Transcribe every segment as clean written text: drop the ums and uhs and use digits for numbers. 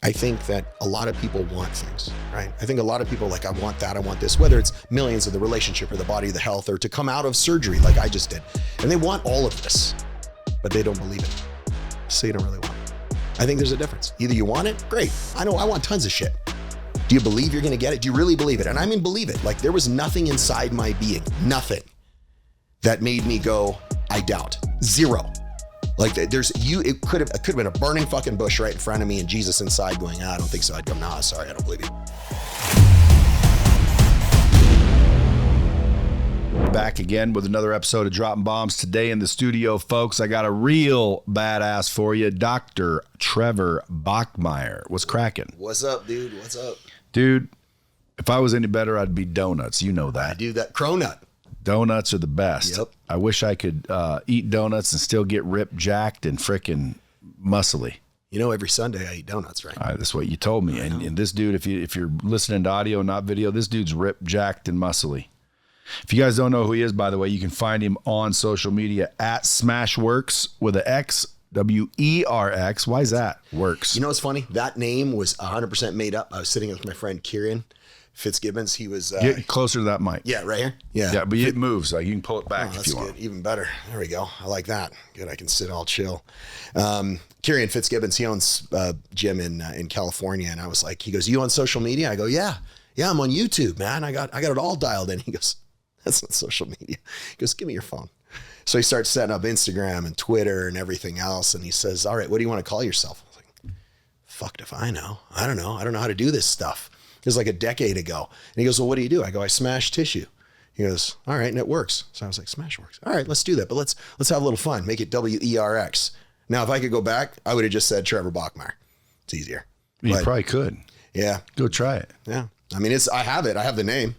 I think that a lot of people want things, right? I think a lot of people are like, I want that, I want this, whether it's millions of the relationship or the body, the health, or to come out of surgery like I just did. And they want all of this, but they don't believe it. So you don't really want it. I think there's a difference. Either you want it, great. I know I want tons of shit. Do you believe you're gonna get it? Do you really believe it? And I mean, believe it. Like there was nothing inside my being, nothing that made me go, I doubt. Zero. Like it could have been a burning fucking bush right in front of me and Jesus inside going, I don't think so. I'd go, nah, sorry, I don't believe you. Back again with another episode of Dropping Bombs. Today in the studio, folks, I got a real badass for you, Dr. Trevor Bachmeyer. What's cracking? What's up, dude? What's up? Dude, if I was any better, I'd be donuts. You know that. I do that. Cronut. Donuts are the best. Yep. I wish I could eat donuts and still get ripped, jacked, and freaking muscly. You know, every Sunday I eat donuts, right? That's what you told me. And this dude, if you're listening to audio, not video, this dude's ripped, jacked, and muscly. If you guys don't know who he is, by the way, you can find him on social media at Smashworks with an X, W-E-R-X. Why is that? Works. You know what's funny? That name was 100% made up. I was sitting with my friend Kieran Fitzgibbons. He was get closer to that mic. Yeah, right here. Yeah, but it moves. Like you can pull it back if you want. That's good. Even better. There we go. I like that. Good. I can sit all chill. Kieran Fitzgibbons. He owns a gym in California, and I was like, he goes, "You on social media?" I go, "Yeah, I'm on YouTube, man. I got it all dialed in." He goes, "That's not social media." He goes, "Give me your phone." So he starts setting up Instagram and Twitter and everything else, and he says, "All right, what do you want to call yourself?" I was like, "Fucked if I know. I don't know. I don't know how to do this stuff." It was like a decade ago. And he goes, "Well, what do you do?" I go, "I smash tissue." He goes, "All right, and it works." So I was like, "Smashworks. All right, let's do that. But let's have a little fun. Make it W-E-R-X. Now, if I could go back, I would have just said Trevor Bachmeyer. It's easier. You probably could. Yeah. Go try it. Yeah. I mean, I have it. I have the name.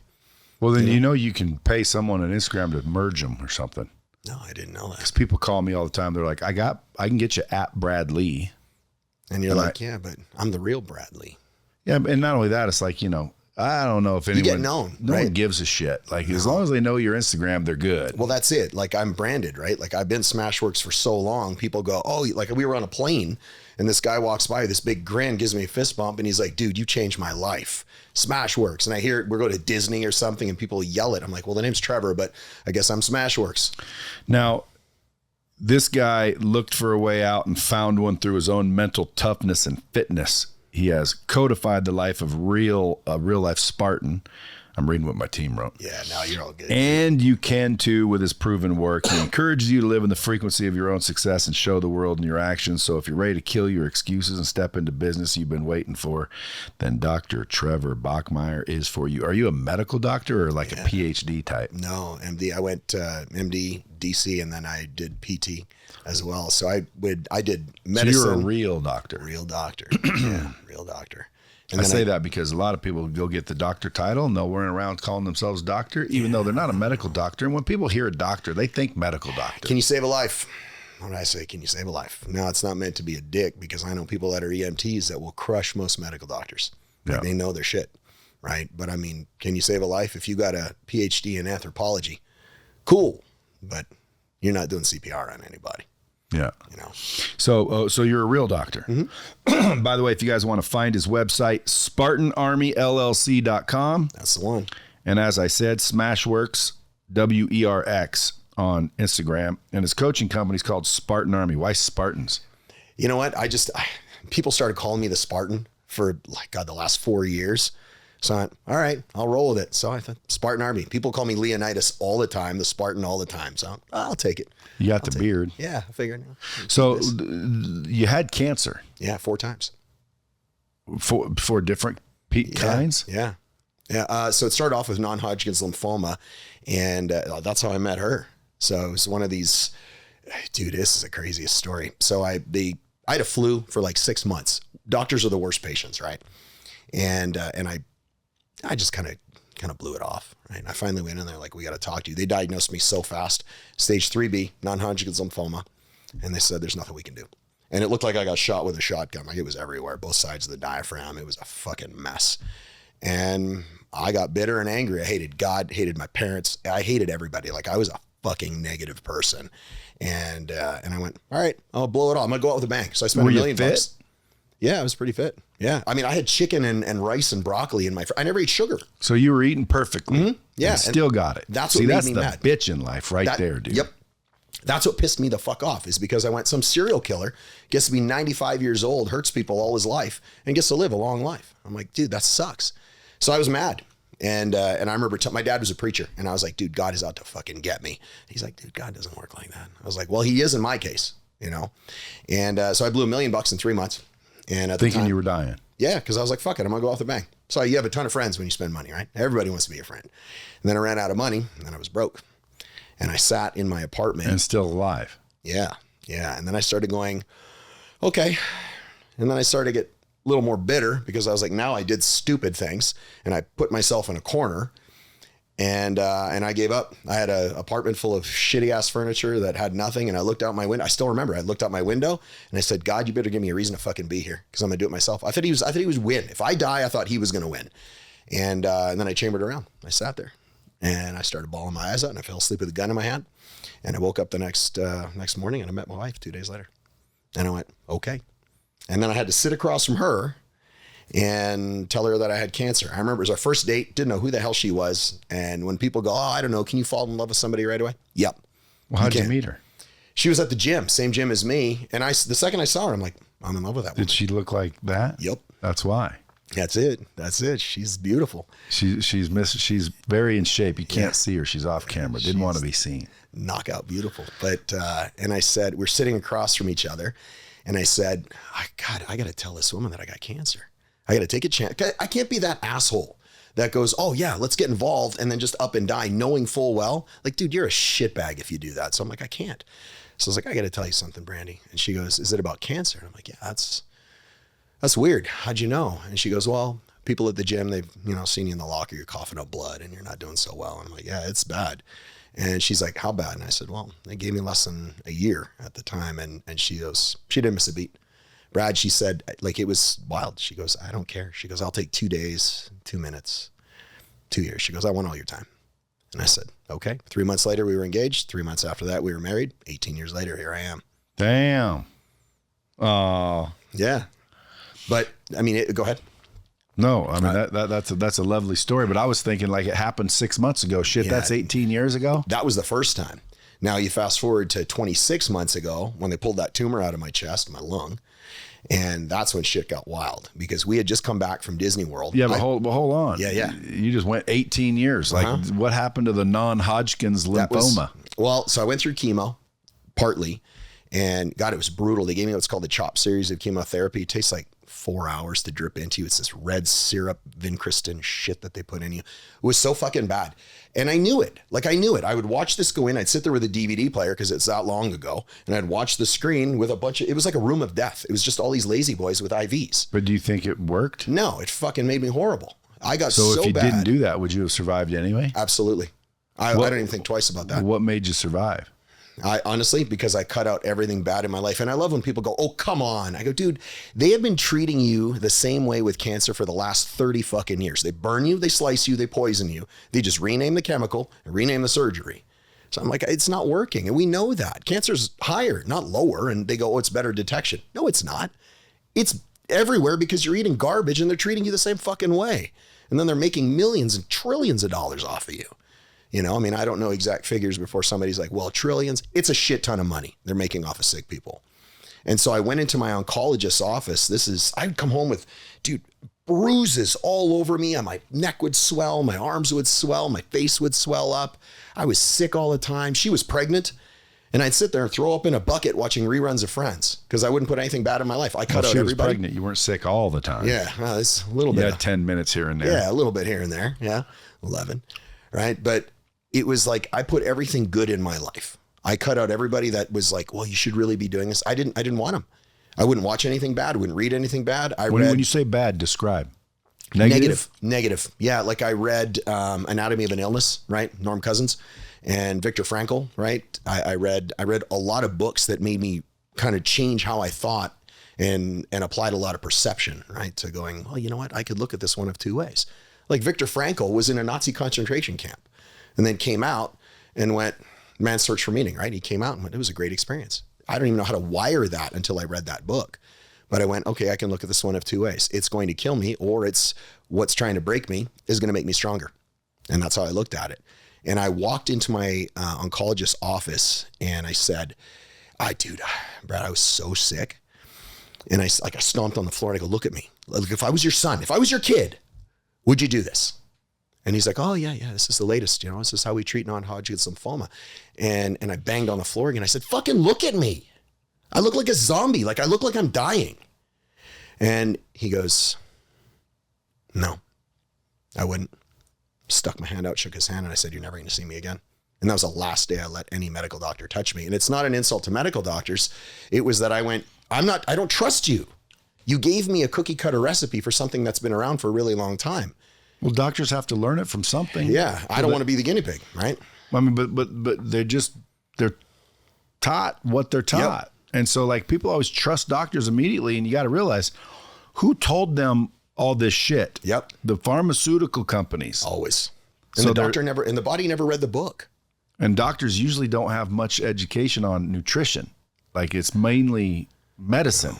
Well, then you can pay someone on Instagram to merge them or something. No, I didn't know that. Because people call me all the time. They're like, I can get you at Brad Lee. And you're like, yeah, but I'm the real Brad Lee. Yeah, and not only that, it's like, I don't know if anyone... You get known, No one gives a shit. Like, as long as they know your Instagram, they're good. Well, that's it. Like, I'm branded, right? Like, I've been Smashworks for so long. People go, oh, like, we were on a plane, and this guy walks by, this big grin, gives me a fist bump, and he's like, dude, you changed my life. Smashworks. And I hear we're going to Disney or something, and people yell it. I'm like, well, the name's Trevor, but I guess I'm Smashworks. Now, this guy looked for a way out and found one through his own mental toughness and fitness. He has codified the life of a real life Spartan. I'm reading what my team wrote. Yeah, now you're all good. And you can too with his proven work. He encourages you to live in the frequency of your own success and show the world in your actions. So if you're ready to kill your excuses and step into business you've been waiting for, then Dr. Trevor Bachmeyer is for you. Are you a medical doctor or like a PhD type? No, MD. I went MD, DC, and then I did PT as well. So I did medicine. So you're a real doctor. Real doctor. Yeah, real doctor. And I say that because a lot of people go get the doctor title and they'll run around calling themselves doctor, even though they're not a medical doctor. And when people hear a doctor, they think medical doctor. Can you save a life? When I say, can you save a life? Now, it's not meant to be a dick because I know people that are EMTs that will crush most medical doctors. Like they know their shit, right? But I mean, can you save a life? If you got a PhD in anthropology, cool. But you're not doing CPR on anybody. Yeah. So you're a real doctor. Mm-hmm. By the way, if you guys want to find his website, SpartanArmyLLC.com. That's the one. And as I said, Smashworks, W-E-R-X on Instagram. And his coaching company is called Spartan Army. Why Spartans? You know what? People started calling me the Spartan for the last 4 years. So I went, all right, I'll roll with it. So I thought Spartan Army. People call me Leonidas all the time, the Spartan all the time. So I'll take it. You got the beard. Yeah, I figured. So you had cancer. Yeah, 4 times. Four different kinds? Yeah. So it started off with non-Hodgkin's lymphoma, and that's how I met her. So it was one of these, dude, this is the craziest story. So I had a flu for like 6 months. Doctors are the worst patients, right? And I just kind of blew it off, right? And I finally went in there like, we got to talk to you. They diagnosed me so fast, stage 3B, non-Hodgkin's lymphoma. And they said, there's nothing we can do. And it looked like I got shot with a shotgun. Like it was everywhere, both sides of the diaphragm. It was a fucking mess. And I got bitter and angry. I hated God, hated my parents. I hated everybody. Like I was a fucking negative person. And I went, all right, I'll blow it all. I'm going to go out with a bang. So I spent $1 million. Yeah, I was pretty fit. Yeah. I mean, I had chicken and rice and broccoli in I never ate sugar. So you were eating perfectly. Mm-hmm. Yeah. And still got it. That's what made me mad. That's the bitch in life there, dude. Yep. That's what pissed me the fuck off, is because I went, some serial killer gets to be 95 years old, hurts people all his life, and gets to live a long life. I'm like, dude, that sucks. So I was mad. And I remember my dad was a preacher, and I was like, dude, God is out to fucking get me. He's like, dude, God doesn't work like that. I was like, well, he is in my case, you know? And so I blew $1 million in 3 months. And at Thinking the time, you were dying. Yeah, because I was like, fuck it, I'm gonna go off the bank. So you have a ton of friends when you spend money, right? Everybody wants to be a friend. And then I ran out of money, and then I was broke. And I sat in my apartment. And still alive. Yeah. And then I started going, okay. And then I started to get a little more bitter, because I was like, now I did stupid things, and I put myself in a corner, and I gave up. I had an apartment full of shitty ass furniture that had nothing. And I looked out my window. I still remember, I looked out my window and I said, God, you better give me a reason to fucking be here, because I'm gonna do it myself. I thought he was win. If I die, I thought he was going to win. And then I chambered around. I sat there and I started bawling my eyes out, and I fell asleep with a gun in my hand. And I woke up the next morning, and I met my wife 2 days later. And I went, okay. And then I had to sit across from her and tell her that I had cancer. I remember it was our first date, didn't know who the hell she was. And when people go, oh, I don't know, can you fall in love with somebody right away? Yep. Well, how'd you meet her? She was at the gym, same gym as me. And the second I saw her, I'm like, I'm in love with that woman. Did she look like that? Yep. That's why. That's it. She's beautiful. She's very in shape. You can't see her. She's off camera. Didn't want to be seen. Knockout beautiful. But, and I said, we're sitting across from each other. And I said, God, I got to tell this woman that I got cancer. I got to take a chance. I can't be that asshole that goes, oh yeah, let's get involved, and then just up and die, knowing full well, like, dude, you're a shitbag if you do that. So I'm like, I can't. So I was like, I got to tell you something, Brandy. And she goes, is it about cancer? And I'm like, yeah, that's weird. How'd you know? And she goes, well, people at the gym, they've, seen you in the locker, you're coughing up blood and you're not doing so well. And I'm like, yeah, it's bad. And she's like, how bad? And I said, well, they gave me less than a year at the time. And she goes, she didn't miss a beat. Brad, she said, like, it was wild. She goes, I don't care. She goes, I'll take 2 days, 2 minutes, 2 years. She goes, I want all your time. And I said, okay. 3 months later, we were engaged. 3 months after that, we were married. 18 years later, here I am. Damn. Oh. Yeah. But I mean, go ahead. No, I mean, that's a lovely story, but I was thinking like it happened 6 months ago. Shit, yeah, that's 18 years ago. That was the first time. Now you fast forward to 26 months ago when they pulled that tumor out of my chest, my lung. And that's when shit got wild, because we had just come back from Disney World. Yeah, but hold on. Yeah. You just went 18 years. Like, what happened to the non-Hodgkin's lymphoma? So I went through chemo, partly, and God, it was brutal. They gave me what's called the CHOP series of chemotherapy. It takes like 4 hours to drip into you. It's this red syrup, Vincristin shit that they put in you. It was so fucking bad. And I knew it. Like, I knew it. I would watch this go in. I'd sit there with a DVD player, because it's that long ago. And I'd watch the screen with a bunch of, it was like a room of death. It was just all these lazy boys with IVs. But do you think it worked? No, it fucking made me horrible. I got so bad. So if you didn't do that, would you have survived anyway? Absolutely. I don't even think twice about that. What made you survive? I honestly, because I cut out everything bad in my life. And I love when people go, oh, come on. I go, dude, they have been treating you the same way with cancer for the last 30 fucking years. They burn you, they slice you, they poison you. They just rename the chemical and rename the surgery. So I'm like, it's not working. And we know that. Cancer's higher, not lower. And they go, oh, it's better detection. No, it's not. It's everywhere because you're eating garbage and they're treating you the same fucking way. And then they're making millions and trillions of dollars off of you. I mean, I don't know exact figures before somebody's like, well, trillions. It's a shit ton of money they're making off of sick people. And so I went into my oncologist's office. I'd come home with, dude, bruises all over me. And my neck would swell, my arms would swell, my face would swell up. I was sick all the time. She was pregnant. And I'd sit there and throw up in a bucket watching reruns of Friends, because I wouldn't put anything bad in my life. I cut out everybody. She was pregnant. You weren't sick all the time. Yeah, well, it's a little bit. You had 10 minutes here and there. Yeah, a little bit here and there. Yeah, 11. Right, but it was like, I put everything good in my life. I cut out everybody that was like, well, you should really be doing this. I didn't want them. I wouldn't watch anything bad. I wouldn't read anything bad. When you say bad, describe. Negative. Yeah. Like I read Anatomy of an Illness, right? Norm Cousins and Viktor Frankl, right? I read a lot of books that made me kind of change how I thought and applied a lot of perception, right? To going, well, you know what? I could look at this one of two ways. Like Viktor Frankl was in a Nazi concentration camp and then came out and went, Man's Search for Meaning, right? He came out and went, it was a great experience. I don't even know how to wire that until I read that book. But I went, okay, I can look at this one of two ways. It's going to kill me, or it's what's trying to break me is going to make me stronger. And that's how I looked at it. And I walked into my oncologist's office and I said, dude, Brad, I was so sick. And I stomped on the floor and I go, look at me. Like, if I was your son, if I was your kid, would you do this? And he's like, oh yeah, this is the latest, this is how we treat non-Hodgkin's lymphoma. And I banged on the floor again. I said, fucking look at me. I look like a zombie. Like I look like I'm dying. And he goes, no, I wouldn't. Stuck my hand out, shook his hand, and I said, you're never going to see me again. And that was the last day I let any medical doctor touch me. And it's not an insult to medical doctors. It was that I went, I don't trust you. You gave me a cookie cutter recipe for something that's been around for a really long time. Well, doctors have to learn it from something. Yeah. I don't want to be the guinea pig, right? I mean, but they're taught what they're taught. Yep. And so like people always trust doctors immediately. And you got to realize who told them all this shit. Yep. The pharmaceutical companies. Always. And so the body never read the book. And doctors usually don't have much education on nutrition. Like it's mainly medicine.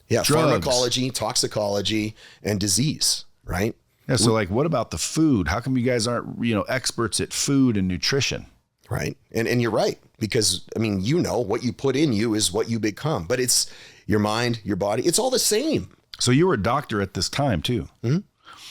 Yeah. Drugs. Pharmacology, toxicology, and disease, right? Yeah. So like, what about the food? How come you guys aren't, experts at food and nutrition? Right. And you're right. Because I mean, what you put in you is what you become, but it's your mind, your body. It's all the same. So you were a doctor at this time too. Mm-hmm.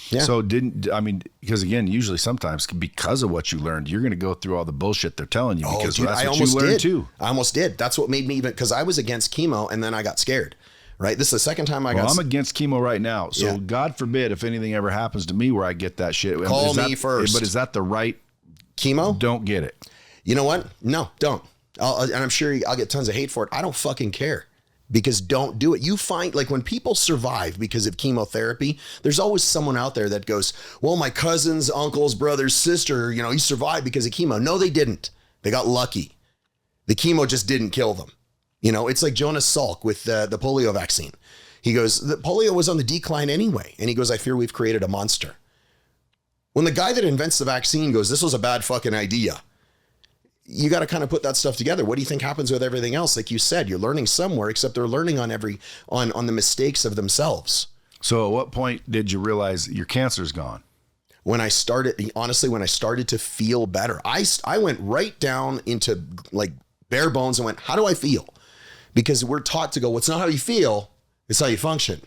Yeah. So because again, usually sometimes because of what you learned, you're going to go through all the bullshit they're telling you because that's what you learned too. I almost did. That's what made me because I was against chemo and then I got scared, right? This is the second time I'm against chemo right now. So God forbid if anything ever happens to me where I get that shit. Call me first. But is that the right chemo? Don't get it. You know what? No, don't. And I'm sure I'll get tons of hate for it. I don't fucking care. Because don't do it. You find like when people survive because of chemotherapy, there's always someone out there that goes, well, my cousin's uncle's brother's sister, he survived because of chemo. No, they didn't. They got lucky. The chemo just didn't kill them. It's like Jonas Salk with the polio vaccine. He goes, the polio was on the decline anyway. And he goes, I fear we've created a monster. When the guy that invents the vaccine goes, this was a bad fucking idea. You got to kind of put that stuff together. What do you think happens with everything else? Like you said, you're learning somewhere, except they're learning on the mistakes of themselves. So at what point did you realize your cancer's gone? When I started to feel better, I went right down into like bare bones and went, how do I feel? Because we're taught to go, well, it's not how you feel, it's how you function.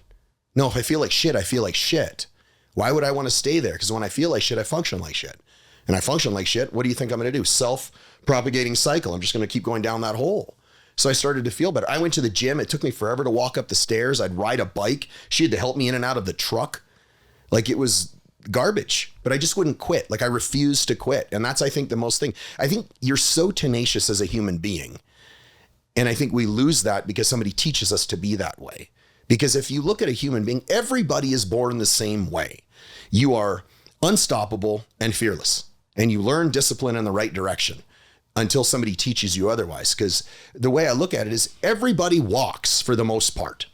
No, if I feel like shit, I feel like shit. Why would I want to stay there? Because when I feel like shit, I function like shit. And I function like shit, what do you think I'm going to do? Self-propagating cycle. I'm just going to keep going down that hole. So I started to feel better. I went to the gym. It took me forever to walk up the stairs. I'd ride a bike. She had to help me in and out of the truck. Like it was garbage, but I just wouldn't quit. Like I refused to quit. And that's, I think, the most thing. I think you're so tenacious as a human being. And I think we lose that because somebody teaches us to be that way. Because if you look at a human being, everybody is born the same way. You are unstoppable and fearless. And you learn discipline in the right direction until somebody teaches you otherwise. Because the way I look at it is everybody walks for the most part.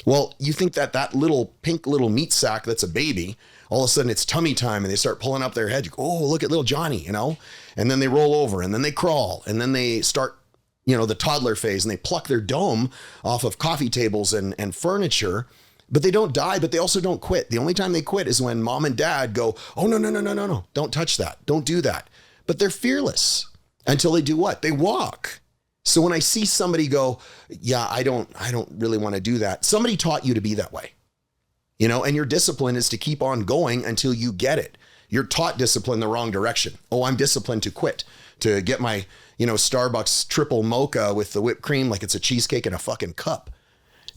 Well, you think that little pink little meat sack that's a baby, all of a sudden it's tummy time and they start pulling up their head. You go, oh, look at little Johnny, and then they roll over and then they crawl and then they start, the toddler phase and they pluck their dome off of coffee tables and furniture. But they don't die, but they also don't quit. The only time they quit is when mom and dad go, oh, no. Don't touch that. Don't do that. But they're fearless until they do what? They walk. So when I see somebody go, yeah, I don't really want to do that. Somebody taught you to be that way, and your discipline is to keep on going until you get it. You're taught discipline the wrong direction. Oh, I'm disciplined to quit, to get my, Starbucks triple mocha with the whipped cream like it's a cheesecake in a fucking cup.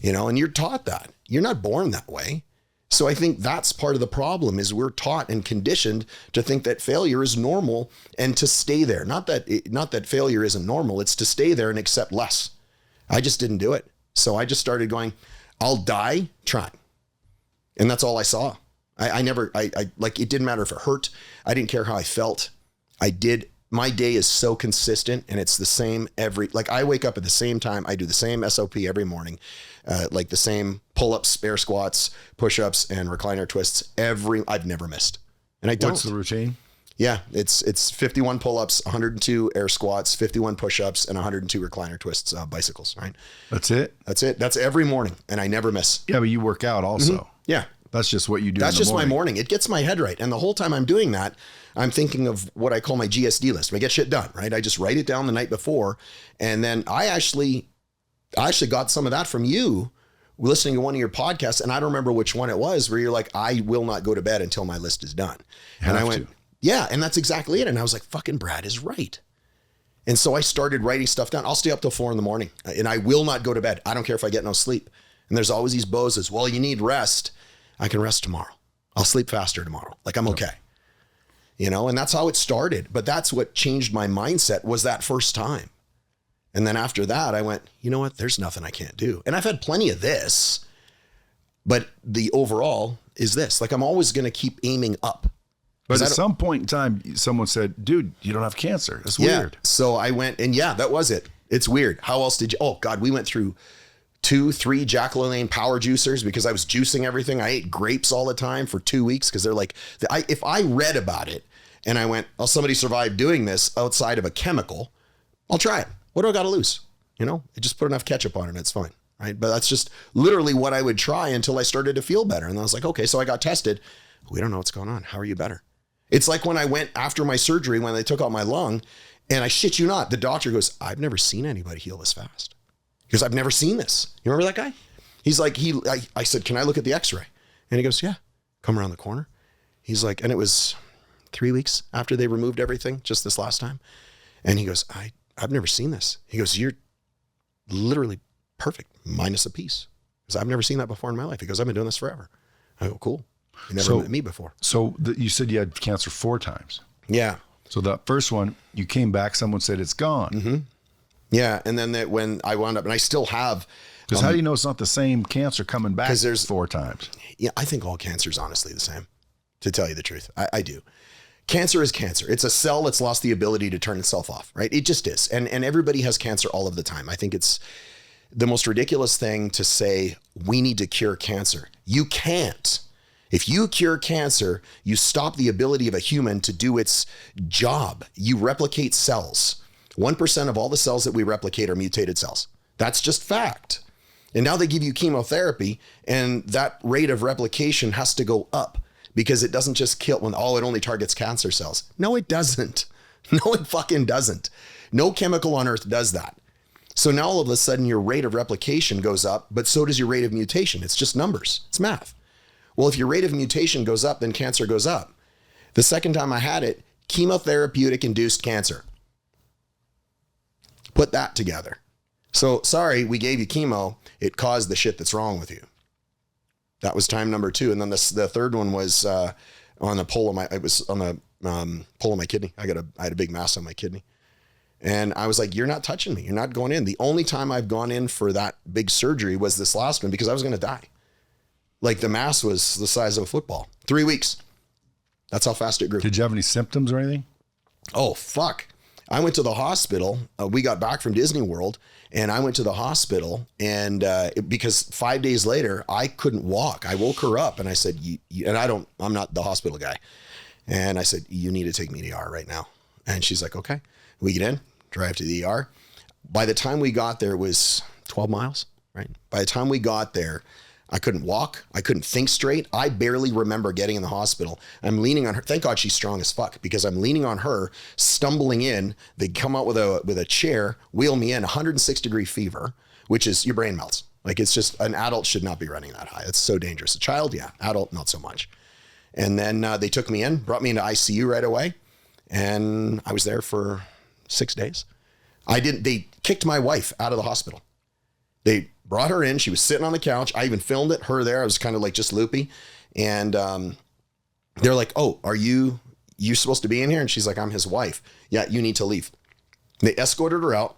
And you're taught that. You're not born that way. So I think that's part of the problem is we're taught and conditioned to think that failure is normal and to stay there. Not that failure isn't normal. It's to stay there and accept less. I just didn't do it. So I just started going, I'll die trying. And that's all I saw. I like, it didn't matter if it hurt. I didn't care how I felt. My day is so consistent and it's the same I wake up at the same time. I do the same SOP every morning, like the same pull-ups, air squats, push-ups, and recliner twists I've never missed. And I don't. What's the routine? Yeah, it's 51 pull-ups, 102 air squats, 51 push-ups, and 102 recliner twists, bicycles, right? That's it? That's it. That's every morning, and I never miss. Yeah, but you work out also. Yeah. That's just what you do. That's in the just my morning. It gets my head right. And the whole time I'm doing that, I'm thinking of what I call my GSD list. I get shit done, right? I just write it down the night before. And then I actually got some of that from you listening to one of your podcasts. And I don't remember which one it was where you're like, I will not go to bed until my list is done. And I went, yeah. And that's exactly it. And I was like, fucking Brad is right. And so I started writing stuff down. I'll stay up till 4 a.m. and I will not go to bed. I don't care if I get no sleep. And there's always these bozos. Well, you need rest. I can rest tomorrow. I'll sleep faster tomorrow. Like I'm okay. You know, and that's how it started. But that's what changed my mindset was that first time. And then after that, I went, you know what? There's nothing I can't do. And I've had plenty of this, but the overall is this. Like I'm always going to keep aiming up. But at some point in time, someone said, dude, you don't have cancer. That's weird. So I went and that was it. It's weird. How else did you? Oh God, we went through 2-3 Jack LaLanne power juicers because I was juicing everything. I ate grapes all the time for 2 weeks because they're like, if I read about it and I went, oh, somebody survived doing this outside of a chemical, I'll try it. What do I got to lose? You know, I just put enough ketchup on it and it's fine. Right. But that's just literally what I would try until I started to feel better. And I was like, okay, so I got tested. We don't know what's going on. How are you better? It's like when I went after my surgery, when they took out my lung, and I shit you not, the doctor goes, I've never seen anybody heal this fast. Because I've never seen this. You remember that guy? He's like, I said, can I look at the x-ray? And he goes, yeah, come around the corner. He's like, and it was 3 weeks after they removed everything, just this last time. And he goes, I've never seen this. He goes, you're literally perfect, minus a piece. Because I've never seen that before in my life. He goes, I've been doing this forever. I go, cool. You never met me before. So you said you had cancer 4 times. Yeah. So that first one, you came back, someone said it's gone. Mm-hmm. Yeah, and then when I wound up, and I still have. Because how do you know it's not the same cancer coming back? Because there's 4 times. Yeah, I think all cancer is honestly the same, to tell you the truth. I do. Cancer is cancer. It's a cell that's lost the ability to turn itself off, right? It just is. And everybody has cancer all of the time. I think it's the most ridiculous thing to say, we need to cure cancer. You can't. If you cure cancer, you stop the ability of a human to do its job. You replicate cells. 1% of all the cells that we replicate are mutated cells. That's just fact. And now they give you chemotherapy and that rate of replication has to go up because it doesn't just kill it only targets cancer cells. No, it doesn't. No, it fucking doesn't. No chemical on earth does that. So now all of a sudden your rate of replication goes up, but so does your rate of mutation. It's just numbers. It's math. Well, if your rate of mutation goes up, then cancer goes up. The second time I had it, chemotherapeutic induced cancer. Put that together. So sorry, we gave you chemo. It caused the shit that's wrong with you. That was time number 2. And then the third one was on the pole of my, it was on the pole of my kidney. I had a big mass on my kidney. And I was like, you're not touching me. You're not going in. The only time I've gone in for that big surgery was this last one because I was going to die. Like the mass was the size of a football. 3 weeks. That's how fast it grew. Did you have any symptoms or anything? Oh, fuck. I went to the hospital. We got back from Disney World and I went to the hospital and because 5 days later, I couldn't walk. I woke her up and I said, I'm not the hospital guy. And I said, you need to take me to the ER right now. And she's like, okay. We get in, drive to the ER. By the time we got there, it was 12 miles, right? By the time we got there, I couldn't walk. I couldn't think straight. I barely remember getting in the hospital. I'm leaning on her. Thank God she's strong as fuck because I'm leaning on her, stumbling in. They come out with a chair, wheel me in, 106-degree fever, which is your brain melts. Like it's just an adult should not be running that high. It's so dangerous. A child, yeah. Adult, not so much. And then they took me in, brought me into ICU right away. And I was there for 6 days. They kicked my wife out of the hospital. They brought her in. She was sitting on the couch. I even filmed it, her there. I was kind of like just loopy. And they're like, oh, are you supposed to be in here? And she's like, I'm his wife. Yeah, you need to leave. They escorted her out,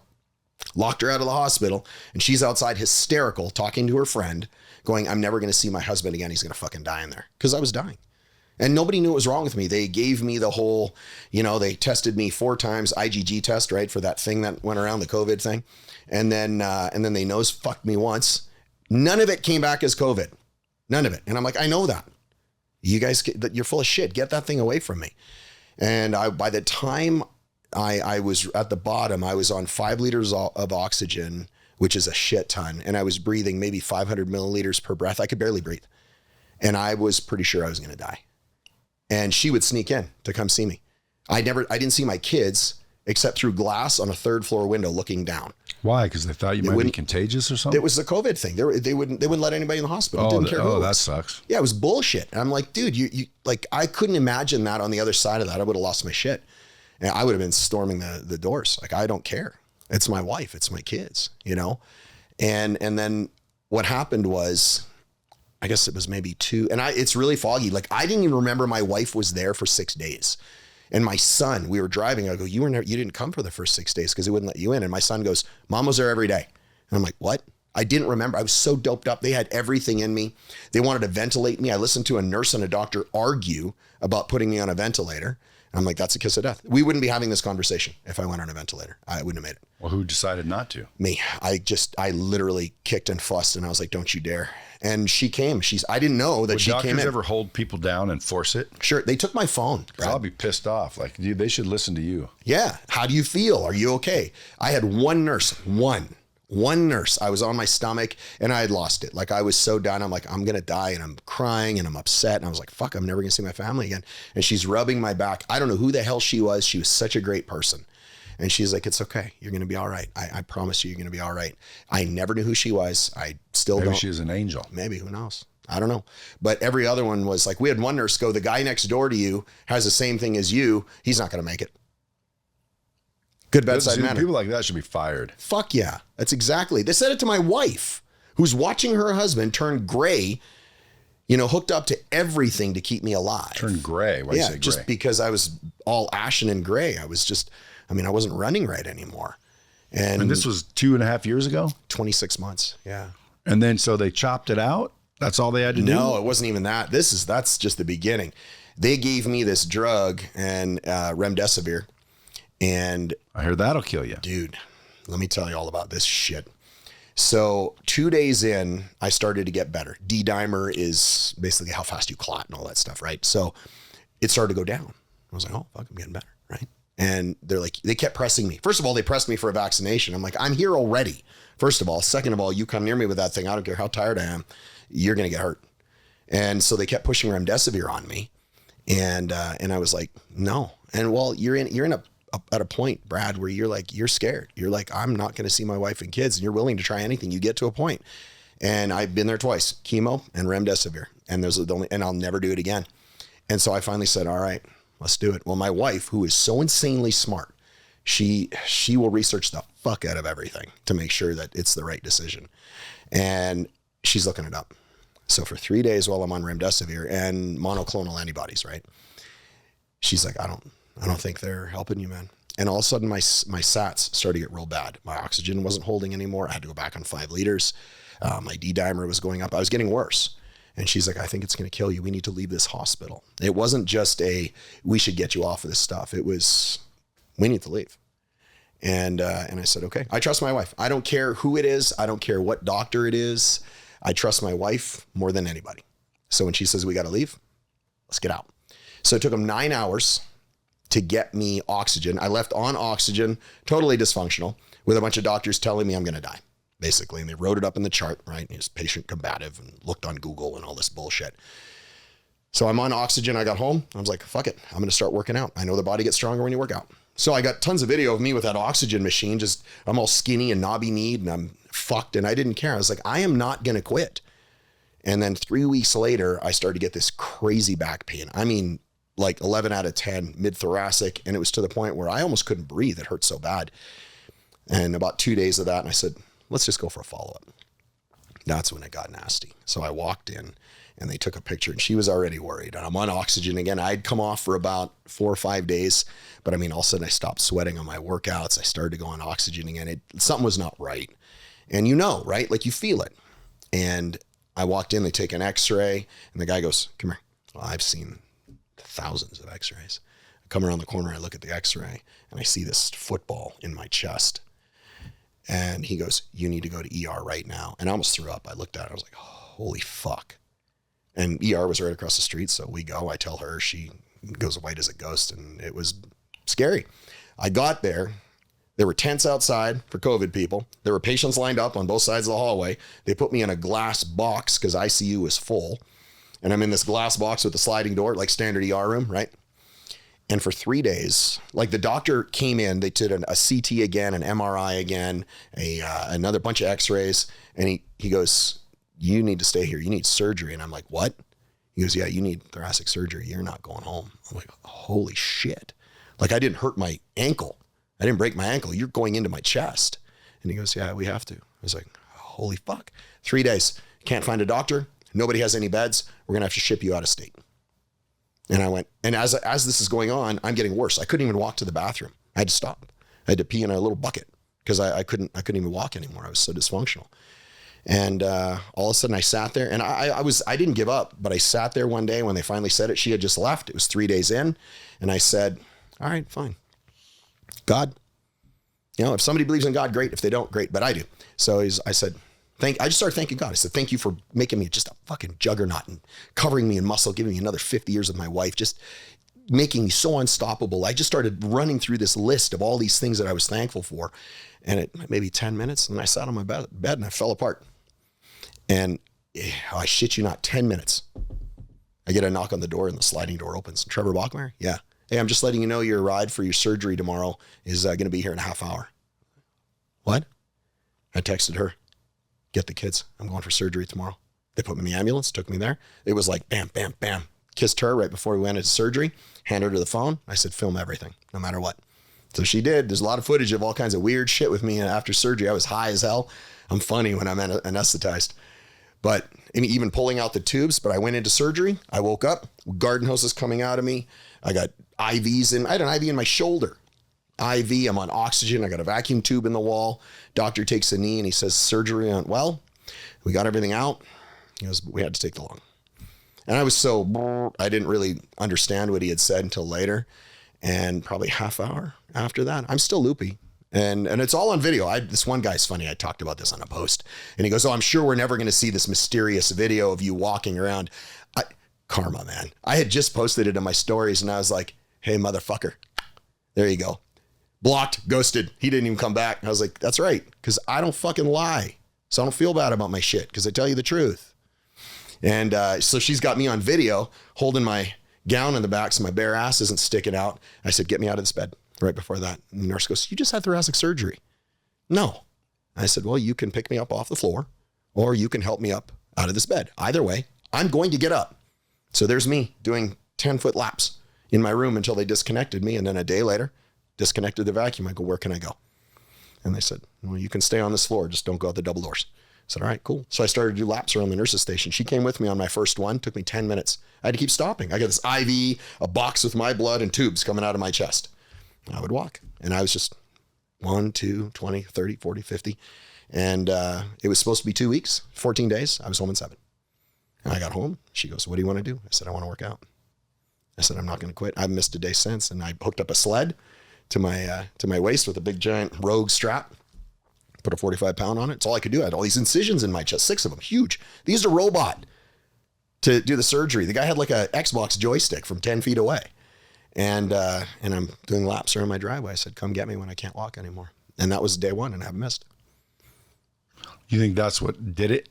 locked her out of the hospital. And she's outside hysterical, talking to her friend, going, I'm never going to see my husband again. He's going to fucking die in there. Because I was dying. And nobody knew what was wrong with me. They gave me the whole, they tested me 4 times, IgG test, right? For that thing that went around, the COVID thing. And then they nose fucked me once. None of it came back as COVID. None of it. And I'm like, I know that. You guys, you're full of shit. Get that thing away from me. And by the time I was at the bottom, I was on 5 liters of oxygen, which is a shit ton. And I was breathing maybe 500 milliliters per breath. I could barely breathe. And I was pretty sure I was going to die. And she would sneak in to come see me. I didn't see my kids except through glass on a 3rd floor window looking down. Why? Because they thought you might be contagious or something? It was the COVID thing. They wouldn't let anybody in the hospital. Didn't care who it was. That sucks. Yeah, it was bullshit. And I'm like, dude, you like, I couldn't imagine that on the other side of that. I would have lost my shit. And I would have been storming the doors. Like, I don't care. It's my wife. It's my kids, you know? And then what happened was, I guess it was maybe 2. And it's really foggy. Like, I didn't even remember my wife was there for 6 days. And my son, we were driving. I go, you didn't come for the first 6 days because he wouldn't let you in. And my son goes, Mom was there every day. And I'm like, what? I didn't remember. I was so doped up. They had everything in me. They wanted to ventilate me. I listened to a nurse and a doctor argue about putting me on a ventilator. And I'm like, that's a kiss of death. We wouldn't be having this conversation if I went on a ventilator. I wouldn't have made it. Well, who decided not to? Me. I literally kicked and fussed, and I was like, don't you dare. And she came. I didn't know that she came in. Would doctors ever hold people down and force it? Sure. They took my phone. I'll be pissed off. Like, dude, they should listen to you. Yeah. How do you feel? Are you okay? I had one nurse. I was on my stomach and I had lost it. Like, I was so done. I'm like, I'm going to die, and I'm crying and I'm upset. And I was like, fuck, I'm never going to see my family again. And she's rubbing my back. I don't know who the hell she was. She was such a great person. And she's like, it's okay. You're going to be all right. I promise you, you're going to be all right. I never knew who she was. I still don't. Maybe she is an angel. Maybe, who knows? I don't know. But every other one was like, we had one nurse go, the guy next door to you has the same thing as you. He's not going to make it. Good bedside manner. People like that should be fired. Fuck yeah. That's exactly. They said it to my wife, who's watching her husband turn gray, hooked up to everything to keep me alive. Turn gray? Why do you say gray? Just because I was all ashen and gray. I wasn't running right anymore. And this was 2.5 years ago? 26 months. Yeah. And then, so they chopped it out? That's all they had to do? No, it wasn't even that. That's just the beginning. They gave me this drug and remdesivir. And I heard that'll kill you. Dude, let me tell you all about this shit. So 2 days in, I started to get better. D-dimer is basically how fast you clot and all that stuff, right? So it started to go down. I was like, oh, fuck, I'm getting better, right? And they're like, they kept pressing me. First of all, they pressed me for a vaccination. I'm like, I'm here already. First of all. Second of all, you come near me with that thing, I don't care how tired I am, you're going to get hurt. And so they kept pushing remdesivir on me. And I was like, no. And well, you're at a point, Brad, where you're scared. You're like, I'm not going to see my wife and kids, and you're willing to try anything. You get to a point. And I've been there twice, chemo and remdesivir. And and I'll never do it again. And so I finally said, all right, let's do it. Well, my wife, who is so insanely smart, she will research the fuck out of everything to make sure that it's the right decision. And she's looking it up. So for 3 days while I'm on remdesivir and monoclonal antibodies, right? She's like, I don't think they're helping you, man. And all of a sudden my sats started to get real bad. My oxygen wasn't holding anymore. I had to go back on 5 liters. My D-dimer was going up. I was getting worse. And she's like, I think it's going to kill you. We need to leave this hospital. It wasn't just we should get you off of this stuff. It was, we need to leave. And I said, okay. I trust my wife. I don't care who it is. I don't care what doctor it is. I trust my wife more than anybody. So when she says we got to leave, let's get out. So it took them 9 hours to get me oxygen. I left on oxygen, totally dysfunctional, with a bunch of doctors telling me I'm going to die, basically. And they wrote it up in the chart, right? It was patient combative, and looked on Google and all this bullshit. So I'm on oxygen. I got home. I was like, fuck it. I'm going to start working out. I know the body gets stronger when you work out. So I got tons of video of me with that oxygen machine. I'm all skinny and knobby-kneed and I'm fucked, and I didn't care. I was like, I am not going to quit. And then 3 weeks later, I started to get this crazy back pain. I mean, like 11 out of 10, mid-thoracic. And it was to the point where I almost couldn't breathe. It hurt so bad. And about 2 days of that, and I said, let's just go for a follow-up. That's when it got nasty. So I walked in and they took a picture, and she was already worried. And I'm on oxygen again. I'd come off for about 4 or 5 days, but I mean, all of a sudden I stopped sweating on my workouts. I started to go on oxygen again. Something was not right. And right? Like, you feel it. And I walked in, they take an x-ray, and the guy goes, come here. Well, I've seen thousands of x-rays. I come around the corner, I look at the x-ray, and I see this football in my chest. And he goes, you need to go to ER right now. And I almost threw up. I looked at it, I was like, holy fuck. And ER was right across the street, so we go. I tell her, she goes white as a ghost, and it was scary. I got there. There were tents outside for COVID people. There were patients lined up on both sides of the hallway. They put me in a glass box because ICU was full. And I'm in this glass box with a sliding door, like standard ER room, right? And for 3 days, like the doctor came in, they did a CT again, an MRI again, another bunch of x-rays. And he goes, you need to stay here. You need surgery. And I'm like, what? He goes, yeah, you need thoracic surgery. You're not going home. I'm like, holy shit. Like I didn't hurt my ankle. I didn't break my ankle. You're going into my chest. And he goes, yeah, we have to. I was like, holy fuck. 3 days. Can't find a doctor. Nobody has any beds. We're going to have to ship you out of state. And I went, and as this is going on, I'm getting worse. I couldn't even walk to the bathroom. I had to stop. I had to pee in a little bucket because I couldn't even walk anymore. I was so dysfunctional. And all of a sudden I sat there, and I didn't give up, but I sat there one day when they finally said it. She had just left. It was 3 days in. And I said, all right, fine. God, if somebody believes in God, great. If they don't, great. But I do. So I said, I just started thanking God. I said, thank you for making me just a fucking juggernaut and covering me in muscle, giving me another 50 years with my wife, just making me so unstoppable. I just started running through this list of all these things that I was thankful for. And it maybe 10 minutes, and I sat on my bed and I fell apart. And I shit you not, 10 minutes. I get a knock on the door and the sliding door opens. Trevor Bachmeyer? Yeah. Hey, I'm just letting you know your ride for your surgery tomorrow is going to be here in a half hour. What? I texted her. Get the kids. I'm going for surgery tomorrow. They put me in the ambulance, took me there. It was like bam, bam, bam. Kissed her right before we went into surgery, handed her the phone. I said, film everything, no matter what. So she did. There's a lot of footage of all kinds of weird shit with me after surgery. I was high as hell. I'm funny when I'm anesthetized. But even pulling out the tubes, but I went into surgery. I woke up, garden hoses coming out of me. I got IVs in. I had an IV in my shoulder. IV, I'm on oxygen. I got a vacuum tube in the wall. Doctor takes a knee and he says, surgery went well. We got everything out. He goes, we had to take the lung. And I was I didn't really understand what he had said until later. And probably half hour after that, I'm still loopy. And it's all on video. This one guy's funny. I talked about this on a post. And he goes, oh, I'm sure we're never going to see this mysterious video of you walking around. Karma, man. I had just posted it in my stories and I was like, hey, motherfucker. There you go. Blocked, ghosted. He didn't even come back. I was like, that's right. Because I don't fucking lie. So I don't feel bad about my shit because I tell you the truth. And so she's got me on video holding my gown in the back so my bare ass isn't sticking out. I said, get me out of this bed right before that. And the nurse goes, you just had thoracic surgery. No. I said, well, you can pick me up off the floor or you can help me up out of this bed. Either way, I'm going to get up. So there's me doing 10-foot laps in my room until they disconnected me. And then a day later, disconnected the vacuum. I go, where can I go? And they said, well, you can stay on this floor. Just don't go out the double doors. I said, all right, cool. So I started to do laps around the nurse's station. She came with me on my first one. Took me 10 minutes. I had to keep stopping. I got this IV, a box with my blood and tubes coming out of my chest. I would walk. And I was just 1, 2, 20, 30, 40, 50. And it was supposed to be 2 weeks, 14 days. I was home in 7. And I got home. She goes, what do you want to do? I said, I want to work out. I said, I'm not going to quit. I've missed a day since. And I hooked up a sled to my waist with a big giant Rogue strap. Put a 45-pound on it. It's all I could do. I had all these incisions in my chest, 6 of them, huge. They used a robot to do the surgery. The guy had like a Xbox joystick from 10 feet away. And I'm doing laps around my driveway. I said, come get me when I can't walk anymore. And that was day 1 and I haven't missed. You think that's what did it?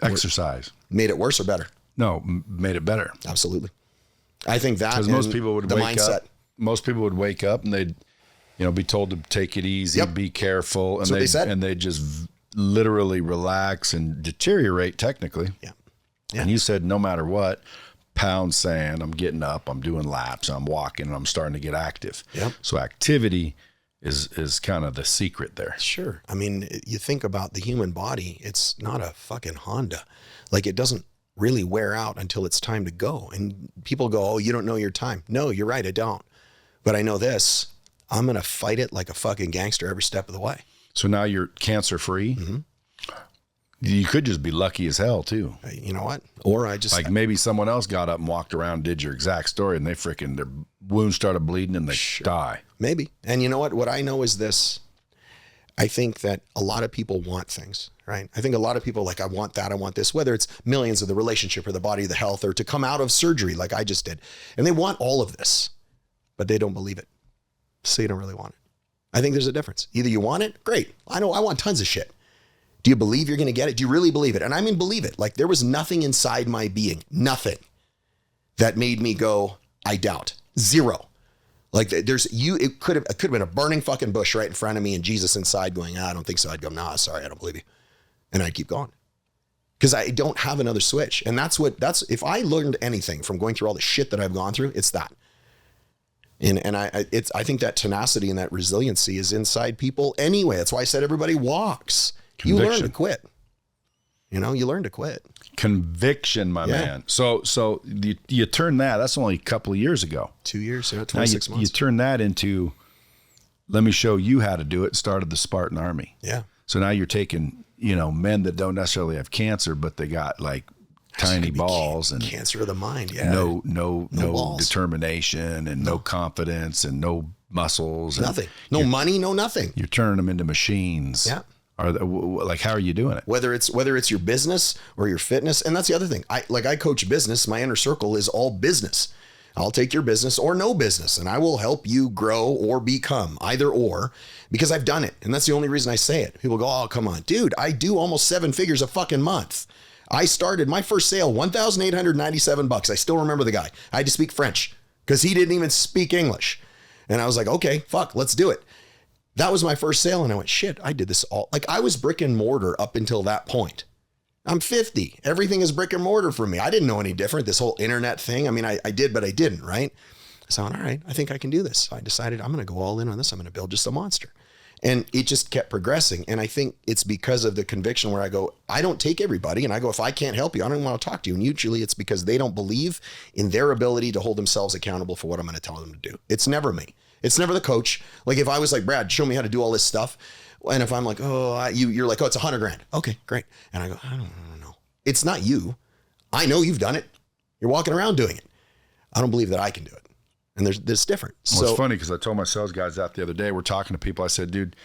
Exercise. Made it worse or better? No, made it better. Absolutely. I think that because most people would wake mindset. up. Most people would wake up and they'd, be told to take it easy, Yep. be careful, and they just literally relax and deteriorate technically. Yeah. And you said no matter what, pound sand, I'm getting up, I'm doing laps, I'm walking, and I'm starting to get active. Yep. So activity is kind of the secret there. Sure. I mean, you think about the human body, it's not a fucking Honda. Like it doesn't really wear out until it's time to go. And people go, oh, you don't know your time. No, you're right, I don't. But I know this, I'm going to fight it like a fucking gangster every step of the way. So now you're cancer free. Mm-hmm. You could just be lucky as hell too. You know what? Or I just like maybe someone else got up and walked around, did your exact story, and their wounds started bleeding and they die. Maybe. And you know what? What I know is this. I think that a lot of people want things, right? I think a lot of people like, I want that, I want this, whether it's millions of the relationship or the body, the health, or to come out of surgery like I just did. And they want all of this, but they don't believe it. So you don't really want it. I think there's a difference. Either you want it, great. I know I want tons of shit. Do you believe you're going to get it? Do you really believe it? And I mean, believe it. Like there was nothing inside my being, nothing that made me go, I doubt. Zero. Like it could have been a burning fucking bush right in front of me and Jesus inside going, I don't think so. I'd go, nah, sorry, I don't believe you. And I'd keep going. Because I don't have another switch. And if I learned anything from going through all the shit that I've gone through, it's that. And I think that tenacity and that resiliency is inside people anyway. That's why I said everybody walks. Conviction. You learn to quit. You learn to quit. Conviction, my man. So you turn that's only a couple of years ago. 2 years, 26 months. You turn that into, let me show you how to do it, started the Spartan army. Yeah. So now you're taking, men that don't necessarily have cancer, but they got like tiny balls and cancer of the mind. Yeah. No determination and no confidence and no muscles. Nothing. No money, no nothing. You're turning them into machines. Yeah. How are you doing it? Whether it's your business or your fitness. And that's the other thing. I coach business. My inner circle is all business. I'll take your business or no business and I will help you grow or become, either or, because I've done it. And that's the only reason I say it. People go, oh, come on, dude, I do almost 7 figures a fucking month. I started my first sale, $1,897. I still remember the guy. I had to speak French because he didn't even speak English. And I was like, okay, fuck, let's do it. That was my first sale. And I went, shit, I did this all. Like I was brick and mortar up until that point. I'm 50. Everything is brick and mortar for me. I didn't know any different. This whole internet thing. I mean, I did, but I didn't, right? So I went, all right, I think I can do this. So I decided I'm going to go all in on this. I'm going to build just a monster. And it just kept progressing. And I think it's because of the conviction where I go, I don't take everybody. And I go, if I can't help you, I don't want to talk to you. And usually it's because they don't believe in their ability to hold themselves accountable for what I'm going to tell them to do. It's never me. It's never the coach. Like if I was like, Brad, show me how to do all this stuff. And if I'm like, you're like, oh, it's $100,000. Okay, great. And I go, I don't know. It's not you. I know you've done it. You're walking around doing it. I don't believe that I can do it. And there's different. Well, it's funny because I told my sales guys that the other day. We're talking to people. I said, dude,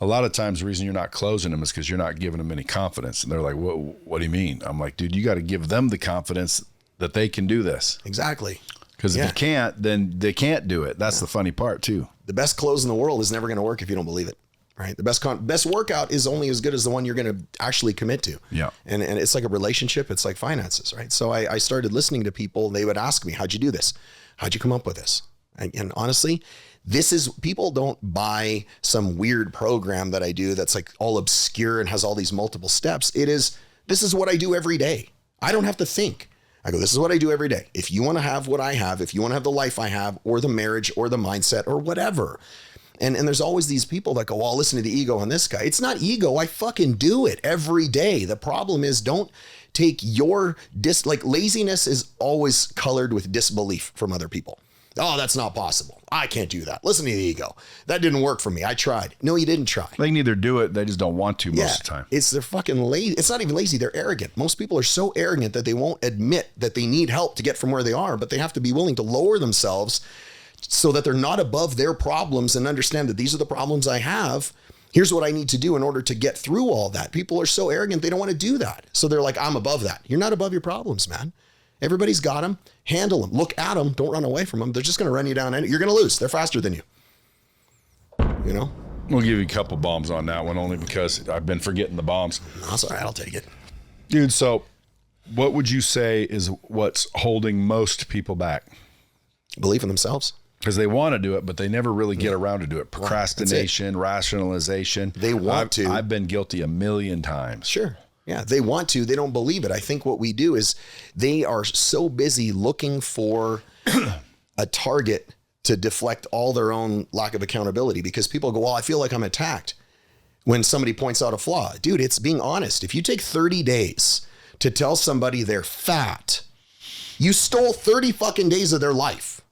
a lot of times the reason you're not closing them is because you're not giving them any confidence. And they're like, what do you mean? I'm like, dude, you got to give them the confidence that they can do this. Exactly. Because if you can't, then they can't do it. That's the funny part too. The best close in the world is never going to work if you don't believe it. Right. The best workout is only as good as the one you're going to actually commit to. Yeah. And it's like a relationship. It's like finances. Right. So I started listening to people. They would ask me, how'd you do this? How'd you come up with this? And honestly, people don't buy some weird program that I do that's like all obscure and has all these multiple steps. This is what I do every day. I don't have to think. I go, this is what I do every day. If you want to have what I have, if you want to have the life I have or the marriage or the mindset or whatever. And there's always these people that go, well, I'll listen to the ego on this guy. It's not ego. I fucking do it every day. The problem is don't take laziness is always colored with disbelief from other people. Oh, that's not possible. I can't do that. Listen to the ego. That didn't work for me. I tried. No, you didn't try. They can either do it. They just don't want to most of the time. They're fucking lazy. It's not even lazy. They're arrogant. Most people are so arrogant that they won't admit that they need help to get from where they are, but they have to be willing to lower themselves so that they're not above their problems and understand that these are the problems I have. Here's what I need to do in order to get through all that. People are so arrogant. They don't want to do that. So they're like, I'm above that. You're not above your problems, man. Everybody's got them. Handle them. Look at them. Don't run away from them. They're just going to run you down. You're going to lose. They're faster than you. We'll give you a couple bombs on that one only because I've been forgetting the bombs. That's all right. I'll take it. Dude, so what would you say is what's holding most people back? Belief in themselves. Because they want to do it, but they never really get around to do it. Procrastination, rationalization. They want to. I've been guilty a million times. Sure. Yeah, they want to. They don't believe it. I think what we do is they are so busy looking for a target to deflect all their own lack of accountability because people go, well, I feel like I'm attacked when somebody points out a flaw. Dude, it's being honest. If you take 30 days to tell somebody they're fat, you stole 30 fucking days of their life.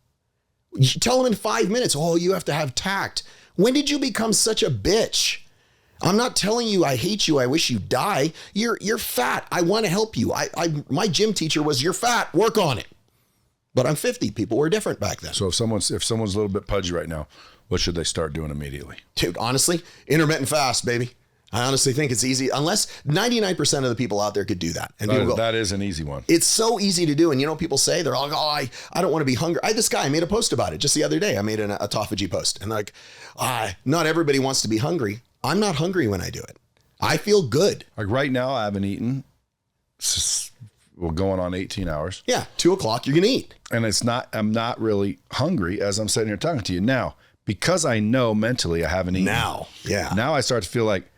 You tell them in 5 minutes, oh, you have to have tact. When did you become such a bitch? I'm not telling you I hate you. I wish you die. You're fat. I want to help you. My gym teacher was, you're fat. Work on it. But I'm 50. People were different back then. So if someone's a little bit pudgy right now, what should they start doing immediately? Dude, honestly, intermittent fast, baby. I honestly think it's easy, unless 99% of the people out there could do that. And people go, that is an easy one. it's so easy to do. And you know what people say? They're like, oh, I don't want to be hungry. This guy, I made a post about it just the other day. I made an autophagy post. And like, not everybody wants to be hungry. I'm not hungry when I do it. I feel good. Like right now, I haven't eaten. We're going on 18 hours. Yeah, 2:00, you're going to eat. And I'm not really hungry as I'm sitting here talking to you. Now, because I know mentally I haven't eaten. Now I start to feel like,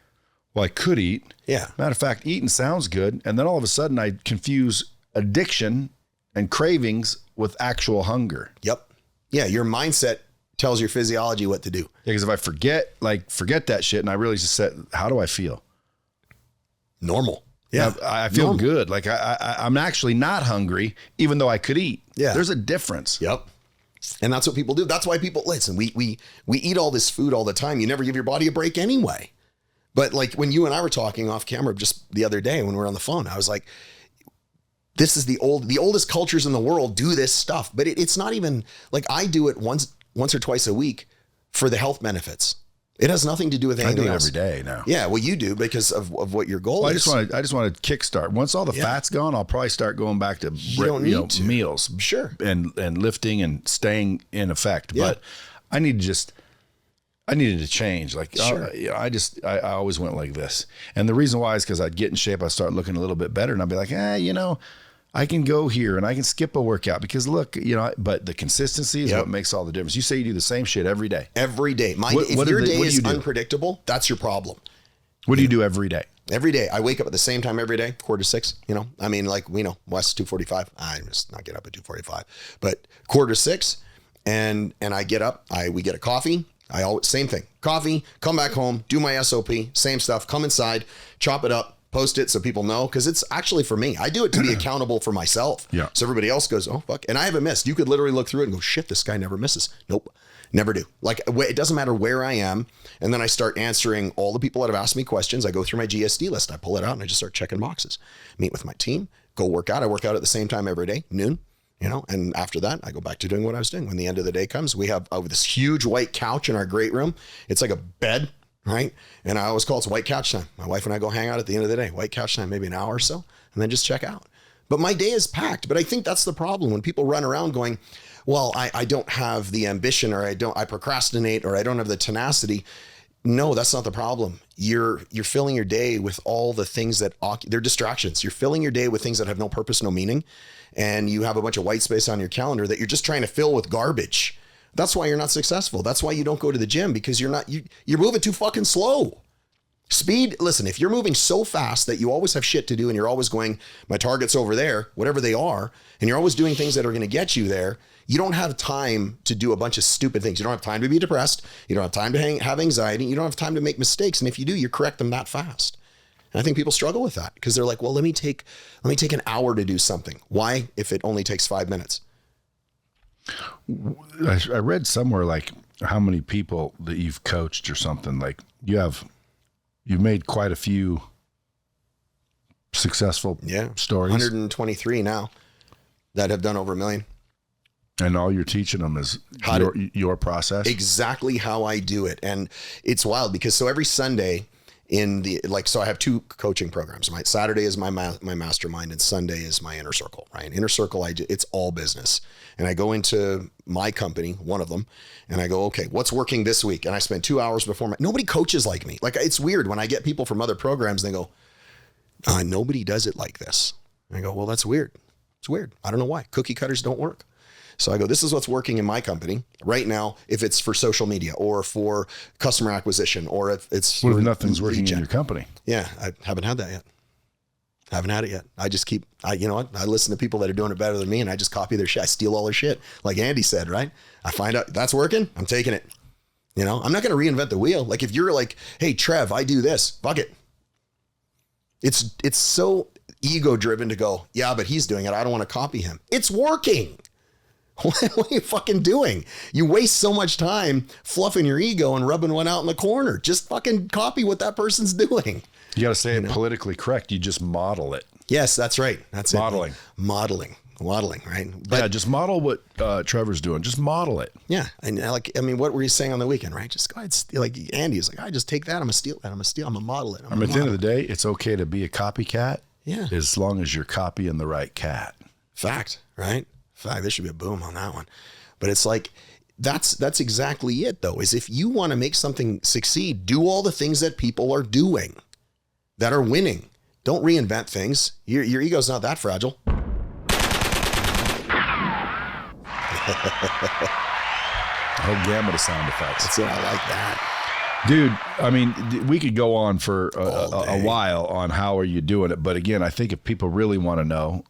well, I could eat. Yeah. Matter of fact, eating sounds good. And then all of a sudden I confuse addiction and cravings with actual hunger. Yep. Yeah, your mindset tells your physiology what to do. Yeah, because if I forget that shit and I really just said, how do I feel? Normal. Yeah. I feel normal. Good. Like I'm actually not hungry, even though I could eat. Yeah. There's a difference. Yep. And that's what people do. That's why people, listen, we eat all this food all the time. You never give your body a break anyway. But like when you and I were talking off camera just the other day when we were on the phone, I was like, this is the oldest cultures in the world do this stuff. But it's not even like I do it once or twice a week for the health benefits. It has nothing to do with anything else. I do it every day now. Yeah, well, you do because of what your goal is. I just want to kickstart. Once all the fat's gone, I'll probably start going back to meals. Sure. And lifting and staying in effect. Yeah. But I needed to change. Like, sure. I always went like this. And the reason why is because I'd get in shape. I'd start looking a little bit better and I'd be like, I can go here and I can skip a workout because look, but the consistency is what makes all the difference. You say you do the same shit every day. Every day. If your day is unpredictable, that's your problem. What do you do every day? Every day. I wake up at the same time every day, 5:45. I mean, like, West 2:45. I'm just not get up at 2:45, but 5:45. And I get up, we get a coffee. Same thing. Coffee, come back home, do my SOP, same stuff, come inside, chop it up, post it so people know. Cause it's actually for me, I do it to be accountable for myself. Yeah. So everybody else goes, oh fuck. And I haven't missed. You could literally look through it and go, shit, this guy never misses. Nope. Never do. Like, it doesn't matter where I am. And then I start answering all the people that have asked me questions. I go through my GSD list. I pull it out and I just start checking boxes, meet with my team, go work out. I work out at the same time every day, noon. And after that, I go back to doing what I was doing. When the end of the day comes, we have this huge white couch in our great room. It's like a bed, right? And I always call it white couch time. My wife and I go hang out at the end of the day, white couch time, maybe an hour or so, and then just check out. But my day is packed. But I think that's the problem when people run around going, well, I don't have the ambition, or I procrastinate, or I don't have the tenacity. No, that's not the problem. You're filling your day with all the things that they're distractions. You're filling your day with things that have no purpose, no meaning. And you have a bunch of white space on your calendar that you're just trying to fill with garbage. That's why you're not successful. That's why you don't go to the gym, because you're moving too fucking slow. Speed, listen, if you're moving so fast that you always have shit to do and you're always going, my target's over there, whatever they are, and you're always doing things that are going to get you there, you don't have time to do a bunch of stupid things. You don't have time to be depressed. You don't have time to have anxiety. You don't have time to make mistakes. And if you do, you correct them that fast. And I think people struggle with that because they're like, well, let me take an hour to do something. Why, if it only takes 5 minutes? I read somewhere like how many people that you've coached or something. Like you've made quite a few successful stories. 123 now that have done over $1 million. And all you're teaching them is your process. Exactly how I do it. And it's wild because every Sunday so I have 2 coaching programs. Saturday is my mastermind and Sunday is my inner circle, right? Inner circle, it's all business. And I go into my company, one of them, and I go, okay, what's working this week? And I spend 2 hours before nobody coaches like me. Like, it's weird when I get people from other programs and they go, nobody does it like this. And I go, well, that's weird. It's weird. I don't know why. Cookie cutters don't work. So I go, this is what's working in my company right now. If it's for social media or for customer acquisition, or if it's what if nothing's working in your company? Yeah, I haven't had that yet. Haven't had it yet. I just you know what? I listen to people that are doing it better than me and I just copy their shit. I steal all their shit. Like Andy said, right? I find out that's working. I'm taking it. I'm not going to reinvent the wheel. Like if you're like, hey, Trev, I do this. Fuck it. It's so ego driven to go, yeah, but he's doing it. I don't want to copy him. It's working. What are you fucking doing? You waste so much time fluffing your ego and rubbing one out in the corner. Just fucking copy what that person's doing. You got to say it politically correct. You just model it. Yes, that's right. That's modeling. Modeling. modeling, right? But yeah, just model what Trevor's doing. Just model it. Yeah. And what were you saying on the weekend, right? Just go ahead, like Andy was like, I just take that. I'm going to steal that. I'm going to model it. At the end of the day, it's okay to be a copycat. Yeah. As long as you're copying the right cat. Fact, right? Fact. There should be a boom on that one. But it's like, that's exactly it though, is if you want to make something succeed, do all the things that people are doing that are winning. Don't reinvent things. Your ego's not that fragile. A whole gamut of sound effects. That's it. I like that. Dude, I mean, we could go on for a while on how are you doing it. But again, I think if people really want to know,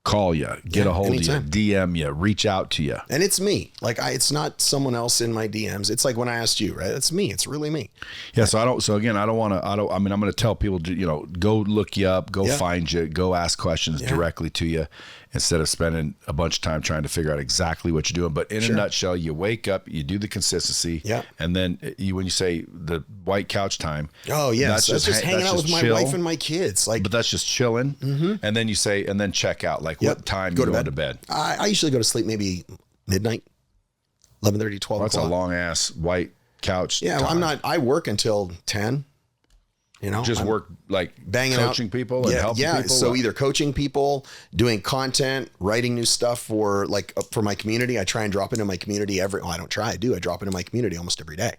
call you, get a hold anytime. of you, DM you, reach out to you. And it's me. Like it's not someone else in my DMs. It's like when I asked you, right? It's me. It's really me. Yeah. So I'm going to tell people to, go look you up, go find you, go ask questions directly to you instead of spending a bunch of time trying to figure out exactly what you're doing. But in a nutshell, you wake up, you do the consistency. Yeah. And then when you say the white couch time. Oh yes. That's just hanging out with my wife and my kids. But that's just chilling. Mm-hmm. And then you say, and then check out. Like what time you go to bed? I usually go to sleep maybe midnight, 11:30, 12 o'clock. That's a long ass white couch. Yeah, time. I work until 10. Just work like banging coaching out people and helping people. So either coaching people, doing content, writing new stuff for my community. I try and drop into my community I drop into my community almost every day.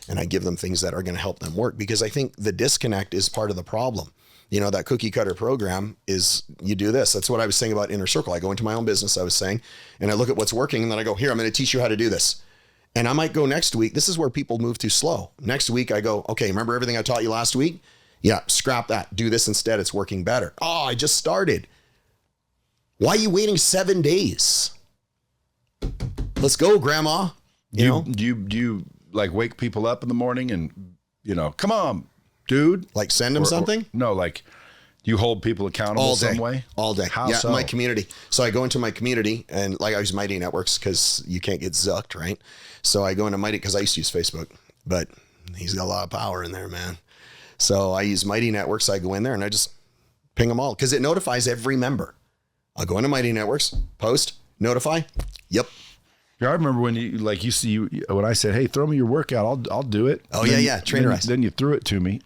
And I give them things that are going to help them work, because I think the disconnect is part of the problem. That cookie cutter program is you do this. That's what I was saying about Inner Circle. I go into my own business, I was saying, and I look at what's working, and then I go, here, I'm going to teach you how to do this. And I might go next week. This is where people move too slow. Next week I go, okay, remember everything I taught you last week? Yeah, scrap that. Do this instead. It's working better. Oh, I just started. Why are you waiting 7 days? Let's go, Grandma. Do you like wake people up in the morning and, come on, dude? Like send them something? No, like you hold people accountable all day, some way? All day. How so? My community. So I go into my community and I use Mighty Networks because you can't get zucked, right? So I go into Mighty because I used to use Facebook, but he's got a lot of power in there, man. So I use Mighty Networks. I go in there and I just ping them all because it notifies every member. I'll go into Mighty Networks, post, notify. Yep. Yeah, I remember when when I said, "Hey, throw me your workout, I'll do it." Oh yeah, trainerize. Then you threw it to me,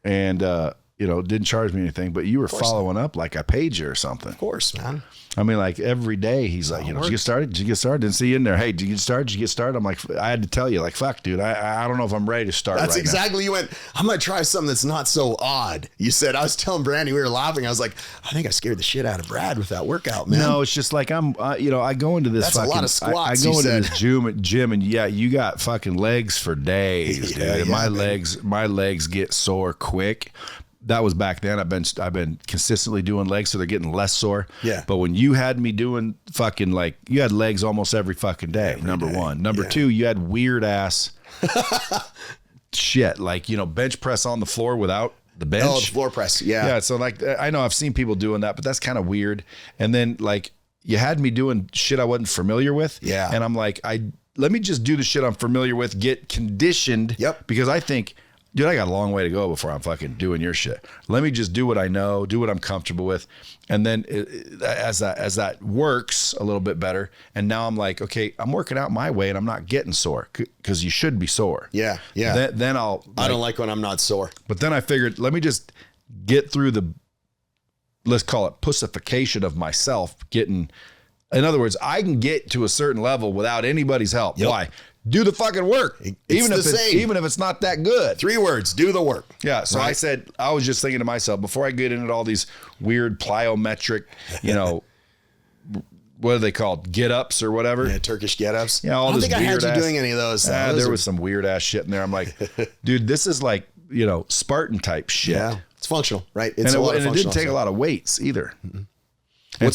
and didn't charge me anything. But you were following up like I paid you or something. Of course, man. I mean, like every day he's like, did you get started? Did you get started? Didn't see you in there. Hey, did you get started? Did you get started? I'm like, I had to tell you, like, fuck, dude, I don't know if I'm ready to start. That's exactly. You went, I'm going to try something that's not so odd. You said, I was telling Brandy, we were laughing. I was like, I think I scared the shit out of Brad with that workout, man. No, it's just like I go into this. That's a lot of squats. I go into this gym and you got fucking legs for days, dude. And my legs get sore quick. That was back then. I've been consistently doing legs, so they're getting less sore. Yeah. But when you had me doing fucking you had legs almost every fucking day. Number one. Number two, you had weird ass shit, like bench press on the floor without the bench. Oh, the floor press. Yeah. Yeah. So I know I've seen people doing that, but that's kind of weird. And then you had me doing shit I wasn't familiar with. Yeah. And I'm like, let me just do the shit I'm familiar with, get conditioned. Yep. Because I think, dude, I got a long way to go before I'm fucking doing your shit. Let me just do what I know, do what I'm comfortable with. And then as that works a little bit better, and now I'm like, okay, I'm working out my way and I'm not getting sore, because you should be sore. Yeah, yeah. Then I don't like when I'm not sore. But then I figured, let me just get through let's call it pussification of myself. In other words, I can get to a certain level without anybody's help. Yep. Why? Do the fucking work. Even if it's not that good. 3 words, do the work. Yeah. So I said, I was just thinking to myself, before I get into all these weird plyometric, what are they called? Get ups or whatever. Yeah, Turkish get ups. Yeah, all I don't this think I had you doing any of those. There was some weird ass shit in there. I'm like, dude, this is like, Spartan type shit. Yeah. It's functional, right? It didn't take a lot of weights either. Mm-hmm. And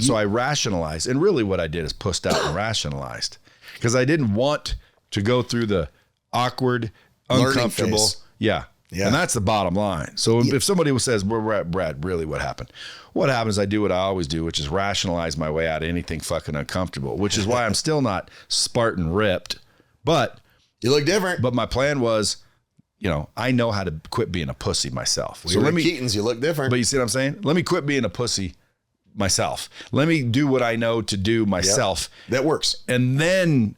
so I rationalized, and really what I did is pushed out and rationalized. Because I didn't want to go through the awkward, uncomfortable. Yeah. And that's the bottom line. So if somebody says, Brad, really what happened? What happens, I do what I always do, which is rationalize my way out of anything fucking uncomfortable, which is why I'm still not Spartan ripped. But you look different. But my plan was, I know how to quit being a pussy myself. So let me Keaton's, you look different. But you see what I'm saying? Let me quit being a pussy. myself. Let me do what I know to do myself. Yep. That works. And then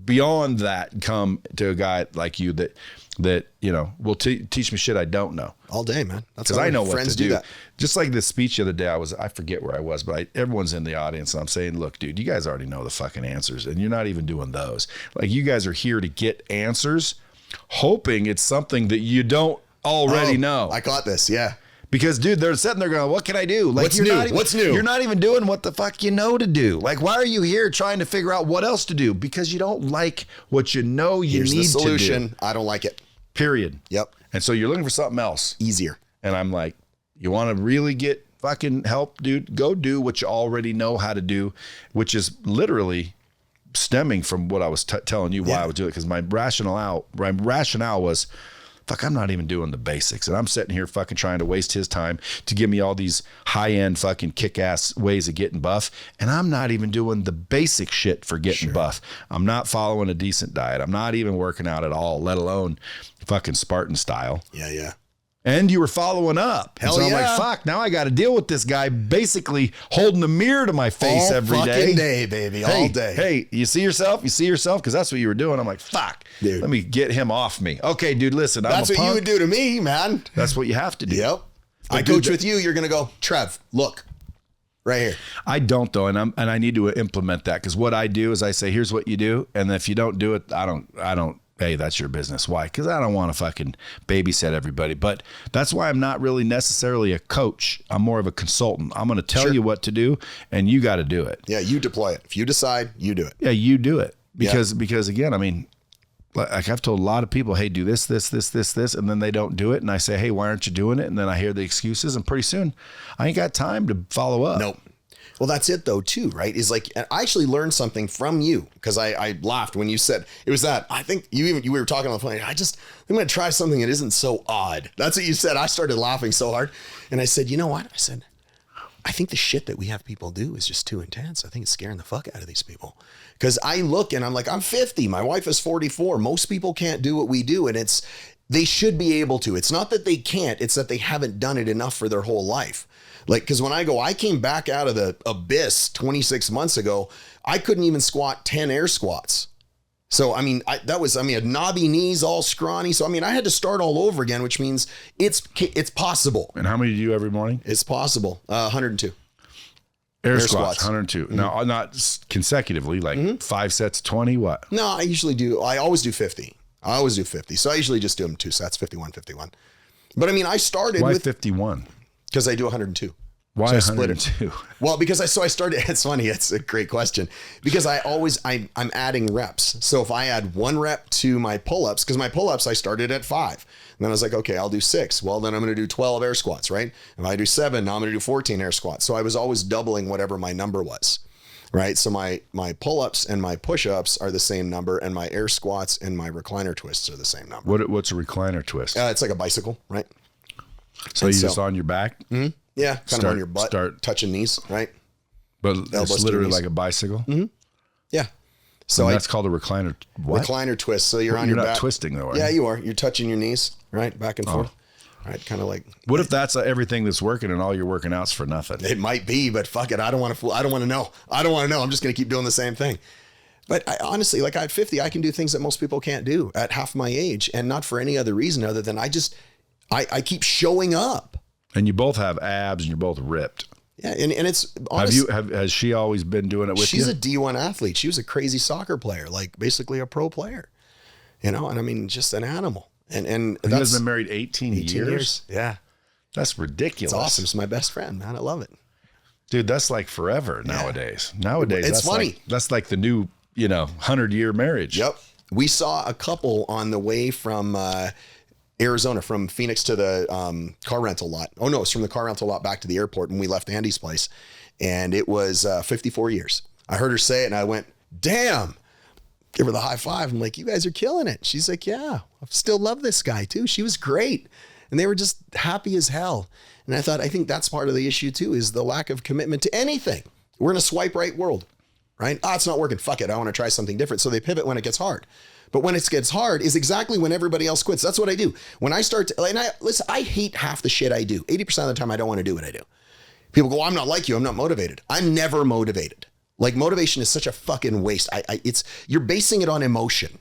beyond that, come to a guy like you that will teach me shit I don't know all day, man. That's because I know what to do. That. Just like this speech the other day, I forget where I was, but everyone's in the audience, and I'm saying, look, dude, you guys already know the fucking answers, and you're not even doing those. Like, you guys are here to get answers, hoping it's something that you don't already know. I got this, yeah. Because, dude, they're sitting there going, what can I do? Like, What's new? You're not even doing what the fuck you know to do. Like, why are you here trying to figure out what else to do? Because you don't like what you know you need to do. Here's the solution. I don't like it. Period. Yep. And so you're looking for something else. Easier. And I'm like, you want to really get fucking help, dude? Go do what you already know how to do, which is literally stemming from what I was telling you why I would do it. Because my rationale was, fuck, I'm not even doing the basics. And I'm sitting here fucking trying to waste his time to give me all these high-end fucking kick-ass ways of getting buff. And I'm not even doing the basic shit for getting buff. I'm not following a decent diet. I'm not even working out at all, let alone fucking Spartan style. Yeah, yeah. And you were following up. Hell so yeah. I'm like, fuck, now I got to deal with this guy basically holding a mirror to my face every day. All fucking day, baby. All day. Hey, you see yourself? You see yourself? Because that's what you were doing. I'm like, fuck, dude. Let me get him off me. Okay, dude, listen. That's I'm a what punk. you would do to me, man. That's what you have to do. Yep. I coach with you. You're going to go, Trev, look. Right here. I don't though, and I need to implement that, because what I do is I say, here's what you do, and if you don't do it, I don't. Hey, that's your business. Why? Because I don't want to fucking babysit everybody. But that's why I'm not really necessarily a coach. I'm more of a consultant. I'm going to tell you what to do, and you got to do it. Yeah, you deploy it. If you decide, you do it. Yeah, you do it. Because again, I mean, like I've told a lot of people, hey, do this, and then they don't do it. And I say, hey, why aren't you doing it? And then I hear the excuses, and pretty soon I ain't got time to follow up. Nope. Well, that's it though, too, right? Is like, I actually learned something from you, because I laughed when you said it was that. I think you were talking on the phone. I'm going to try something that isn't so odd. That's what you said. I started laughing so hard. And I said, you know what? I said, I think the shit that we have people do is just too intense. I think it's scaring the fuck out of these people. Because I look and I'm like, I'm 50. My wife is 44. Most people can't do what we do. And they should be able to. It's not that they can't. It's that they haven't done it enough for their whole life. Like, because when I came back out of the abyss 26 months ago, I couldn't even squat 10 air squats. So, I mean, I had knobby knees, all scrawny. So, I mean, I had to start all over again, which means it's possible. And how many do you do every morning? It's possible. 102. Air squats, 102. Mm-hmm. Now, not consecutively, like 5 sets, 20, what? No, I always do 50. So I usually just do them 2 sets, 51, 51. But I mean, I started Why 51? Because I do 102. Why so 102? Well, because I started, it's funny. It's a great question, because I'm adding reps. So if I add 1 rep to my pull-ups, because my pull-ups, I started at 5. And then I was like, okay, I'll do 6. Well, then I'm going to do 12 air squats, right? If I do 7, now I'm going to do 14 air squats. So I was always doubling whatever my number was, right? So my pull-ups and my push-ups are the same number, and my air squats and my recliner twists are the same number. What's a recliner twist? It's like a bicycle, right? So you're just on your back? Mm-hmm. Yeah, kind of on your butt, touching knees, right? But it's literally like a bicycle? Mm-hmm. Yeah. So that's called a recliner. What? Recliner twist. So you're on your back. You're not twisting though, are Yeah, you? you are. You're touching your knees, right? Back and forth. Right, kind of like. What if that's everything that's working and all your working out's for nothing? It might be, but fuck it. I don't want to know. I'm just going to keep doing the same thing. But honestly, like at 50, I can do things that most people can't do at half my age, and not for any other reason other than I keep showing up. And you both have abs and you're both ripped. Yeah, and it's honestly, has she always been doing it with you? She's a D1 athlete. She was a crazy soccer player, like basically a pro player. And I mean, just an animal. And you guys been married 18 years? Yeah. That's ridiculous. It's awesome. It's my best friend, man. I love it. Dude, that's like forever nowadays. Nowadays, it's funny. That's like the new, 100-year marriage. Yep. We saw a couple on the way from Arizona, from Phoenix to the car rental lot. Oh no, it's from the car rental lot back to the airport when we left Andy's place. And it was 54 years. I heard her say it and I went, damn, give her the high five. I'm like, you guys are killing it. She's like, yeah, I still love this guy too. She was great. And they were just happy as hell. And I think that's part of the issue too, is the lack of commitment to anything. We're in a swipe right world, right? It's not working. Fuck it. I want to try something different. So they pivot when it gets hard. But when it gets hard is exactly when everybody else quits. That's what I do. When I start to, listen, I hate half the shit I do. 80% of the time I don't want to do what I do. People go, I'm not like you. I'm not motivated. I'm never motivated. Like motivation is such a fucking waste. You're basing it on emotion.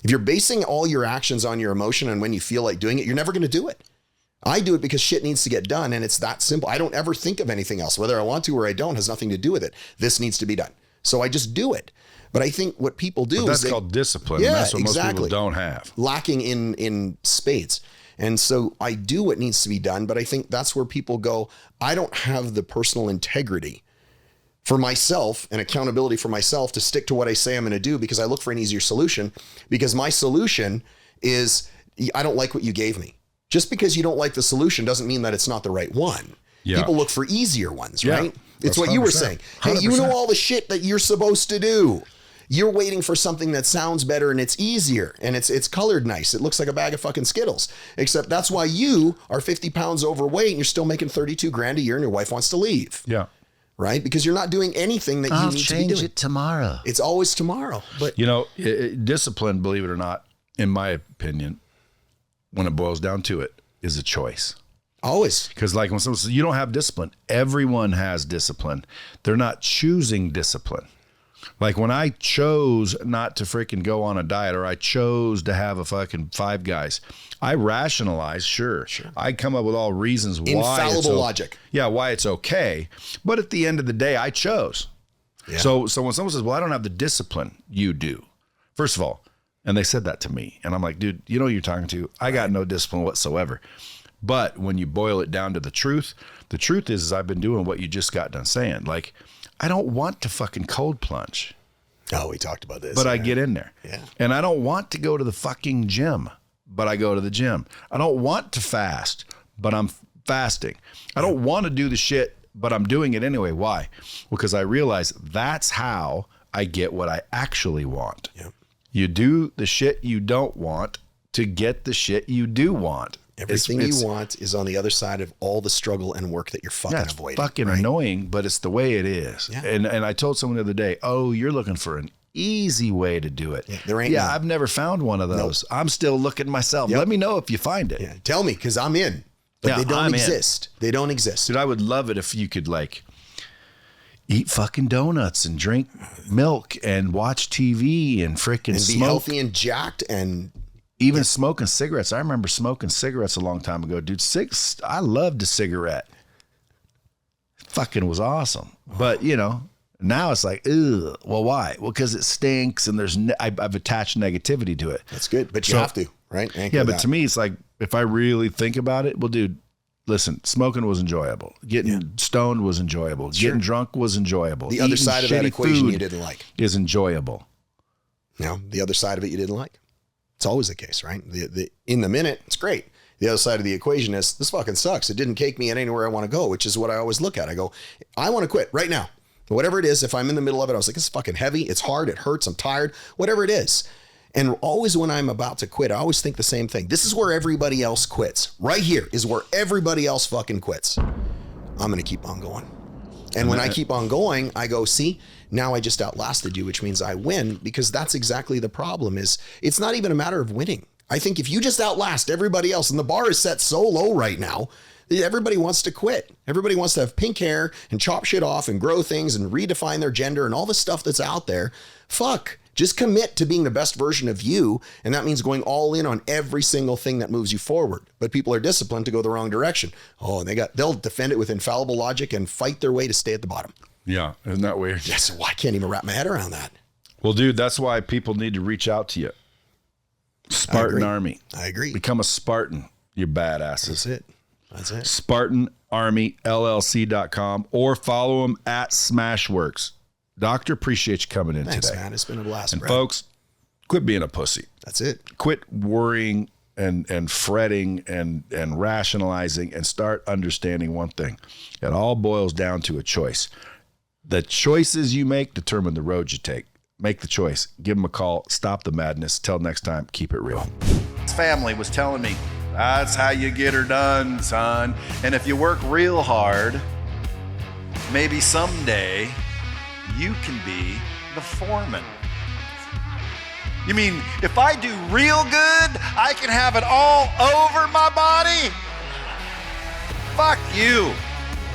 If you're basing all your actions on your emotion and when you feel like doing it, you're never going to do it. I do it because shit needs to get done, and it's that simple. I don't ever think of anything else. Whether I want to or I don't has nothing to do with it. This needs to be done. So I just do it. But I think what people do that's called discipline. Yeah, and that's what exactly. most people don't have. Lacking in spades. And so I do what needs to be done, but I think that's where people go, I don't have the personal integrity for myself and accountability for myself to stick to what I say I'm going to do because I look for an easier solution, because my solution is, I don't like what you gave me. Just because you don't like the solution doesn't mean that it's not the right one. Yeah. People look for easier ones, Yeah. right? It's what you were saying. Hey, 100%. you know all the shit that you're supposed to do. You're waiting for something that sounds better and it's easier and it's colored nice. It looks like a bag of fucking Skittles. Except that's why you are 50 pounds overweight and you're still making 32 grand a year and your wife wants to leave. Yeah. Right? Because you're not doing anything that you need to be doing. I'll change it tomorrow. It's always tomorrow. But You know, discipline, believe it or not, in my opinion, when it boils down to it, is a choice. always. Because like when someone says, you don't have discipline, everyone has discipline. They're not choosing discipline. Like when I chose not to freaking go on a diet, or I chose to have a fucking Five Guys, I rationalize, sure. I come up with all reasons why. Infallible logic. Yeah, why it's okay. But at the end of the day, I chose. Yeah. So when someone says, well, I don't have the discipline, you do. First of all, and they said that to me. And I'm like, dude, you know who you're talking to? I got no discipline whatsoever. But when you boil it down to the truth is I've been doing what you just got done saying. Like, I don't want to fucking cold plunge. Oh, we talked about this. But I get in there. Yeah. And I don't want to go to the fucking gym, but I go to the gym. I don't want to fast, but I'm fasting. I don't want to do the shit, but I'm doing it anyway. Why? Because I realize that's how I get what I actually want. Yep. You do the shit you don't want to get the shit you do want. Everything you want is on the other side of all the struggle and work that you're fucking It's avoiding. fucking right? annoying, but it's the way it is. Yeah. And I told someone the other day, oh, you're looking for an easy way to do it. Yeah, there ain't none. I've never found one of those. I'm still looking myself. Yep. Let me know if you find it. Yeah. Tell me, because I'm in. But Yeah, they don't I'm in. exist. They don't exist. Dude, I would love it if you could like eat fucking donuts and drink milk and watch TV and freaking And be smoke. healthy and jacked and Even smoking cigarettes. I remember smoking cigarettes a long time ago, dude. I loved a cigarette. Fucking was awesome. But, you know, now it's like, ugh. Well, why? Well, because it stinks and I've attached negativity to it. that's good. But you have to, right? Yeah, but to me, it's like, if I really think about it, well, dude, listen, smoking was enjoyable. Getting stoned was enjoyable. Getting drunk was enjoyable. The other Eating side of that shitty equation food you didn't like. is enjoyable. No, the other side of it you didn't like. It's always the case, right? In the minute, it's great. The other side of the equation is, this fucking sucks. It didn't take me anywhere I want to go, which is what I always look at. I go, I want to quit right now. Whatever it is, if I'm in the middle of it, I was like, it's fucking heavy. It's hard. It hurts. I'm tired. Whatever it is. And always when I'm about to quit, I always think the same thing. This is where everybody else quits. Right here is where everybody else fucking quits. I'm going to keep on going. And when I keep on going, I go, see, now I just outlasted you, which means I win, because that's exactly the problem. Is it's not even a matter of winning. I think if you just outlast everybody else, and the bar is set so low right now, everybody wants to quit. Everybody wants to have pink hair and chop shit off and grow things and redefine their gender and all the stuff that's out there. Fuck. Just commit to being the best version of you. And that means going all in on every single thing that moves you forward. But people are disciplined to go the wrong direction. Oh, and they'll defend it with infallible logic and fight their way to stay at the bottom. Yeah. Isn't that weird? Yes. Well, I can't even wrap my head around that. Well, dude, that's why people need to reach out to you. Spartan Army. I agree. Become a Spartan, you badasses. That's it. SpartanArmyLLC.com, or follow them at Smashworks. Doctor, appreciate you coming in Thanks, today. man. It's been a blast, And Brad. folks, quit being a pussy. That's it. Quit worrying and fretting and rationalizing, and start understanding one thing. It all boils down to a choice. The choices you make determine the road you take. Make the choice. Give them a call. Stop the madness. Till next time, keep it real. His family was telling me, that's how you get her done, son. And if you work real hard, maybe someday you can be the foreman. You mean if I do real good, I can have it all over my body? Fuck you.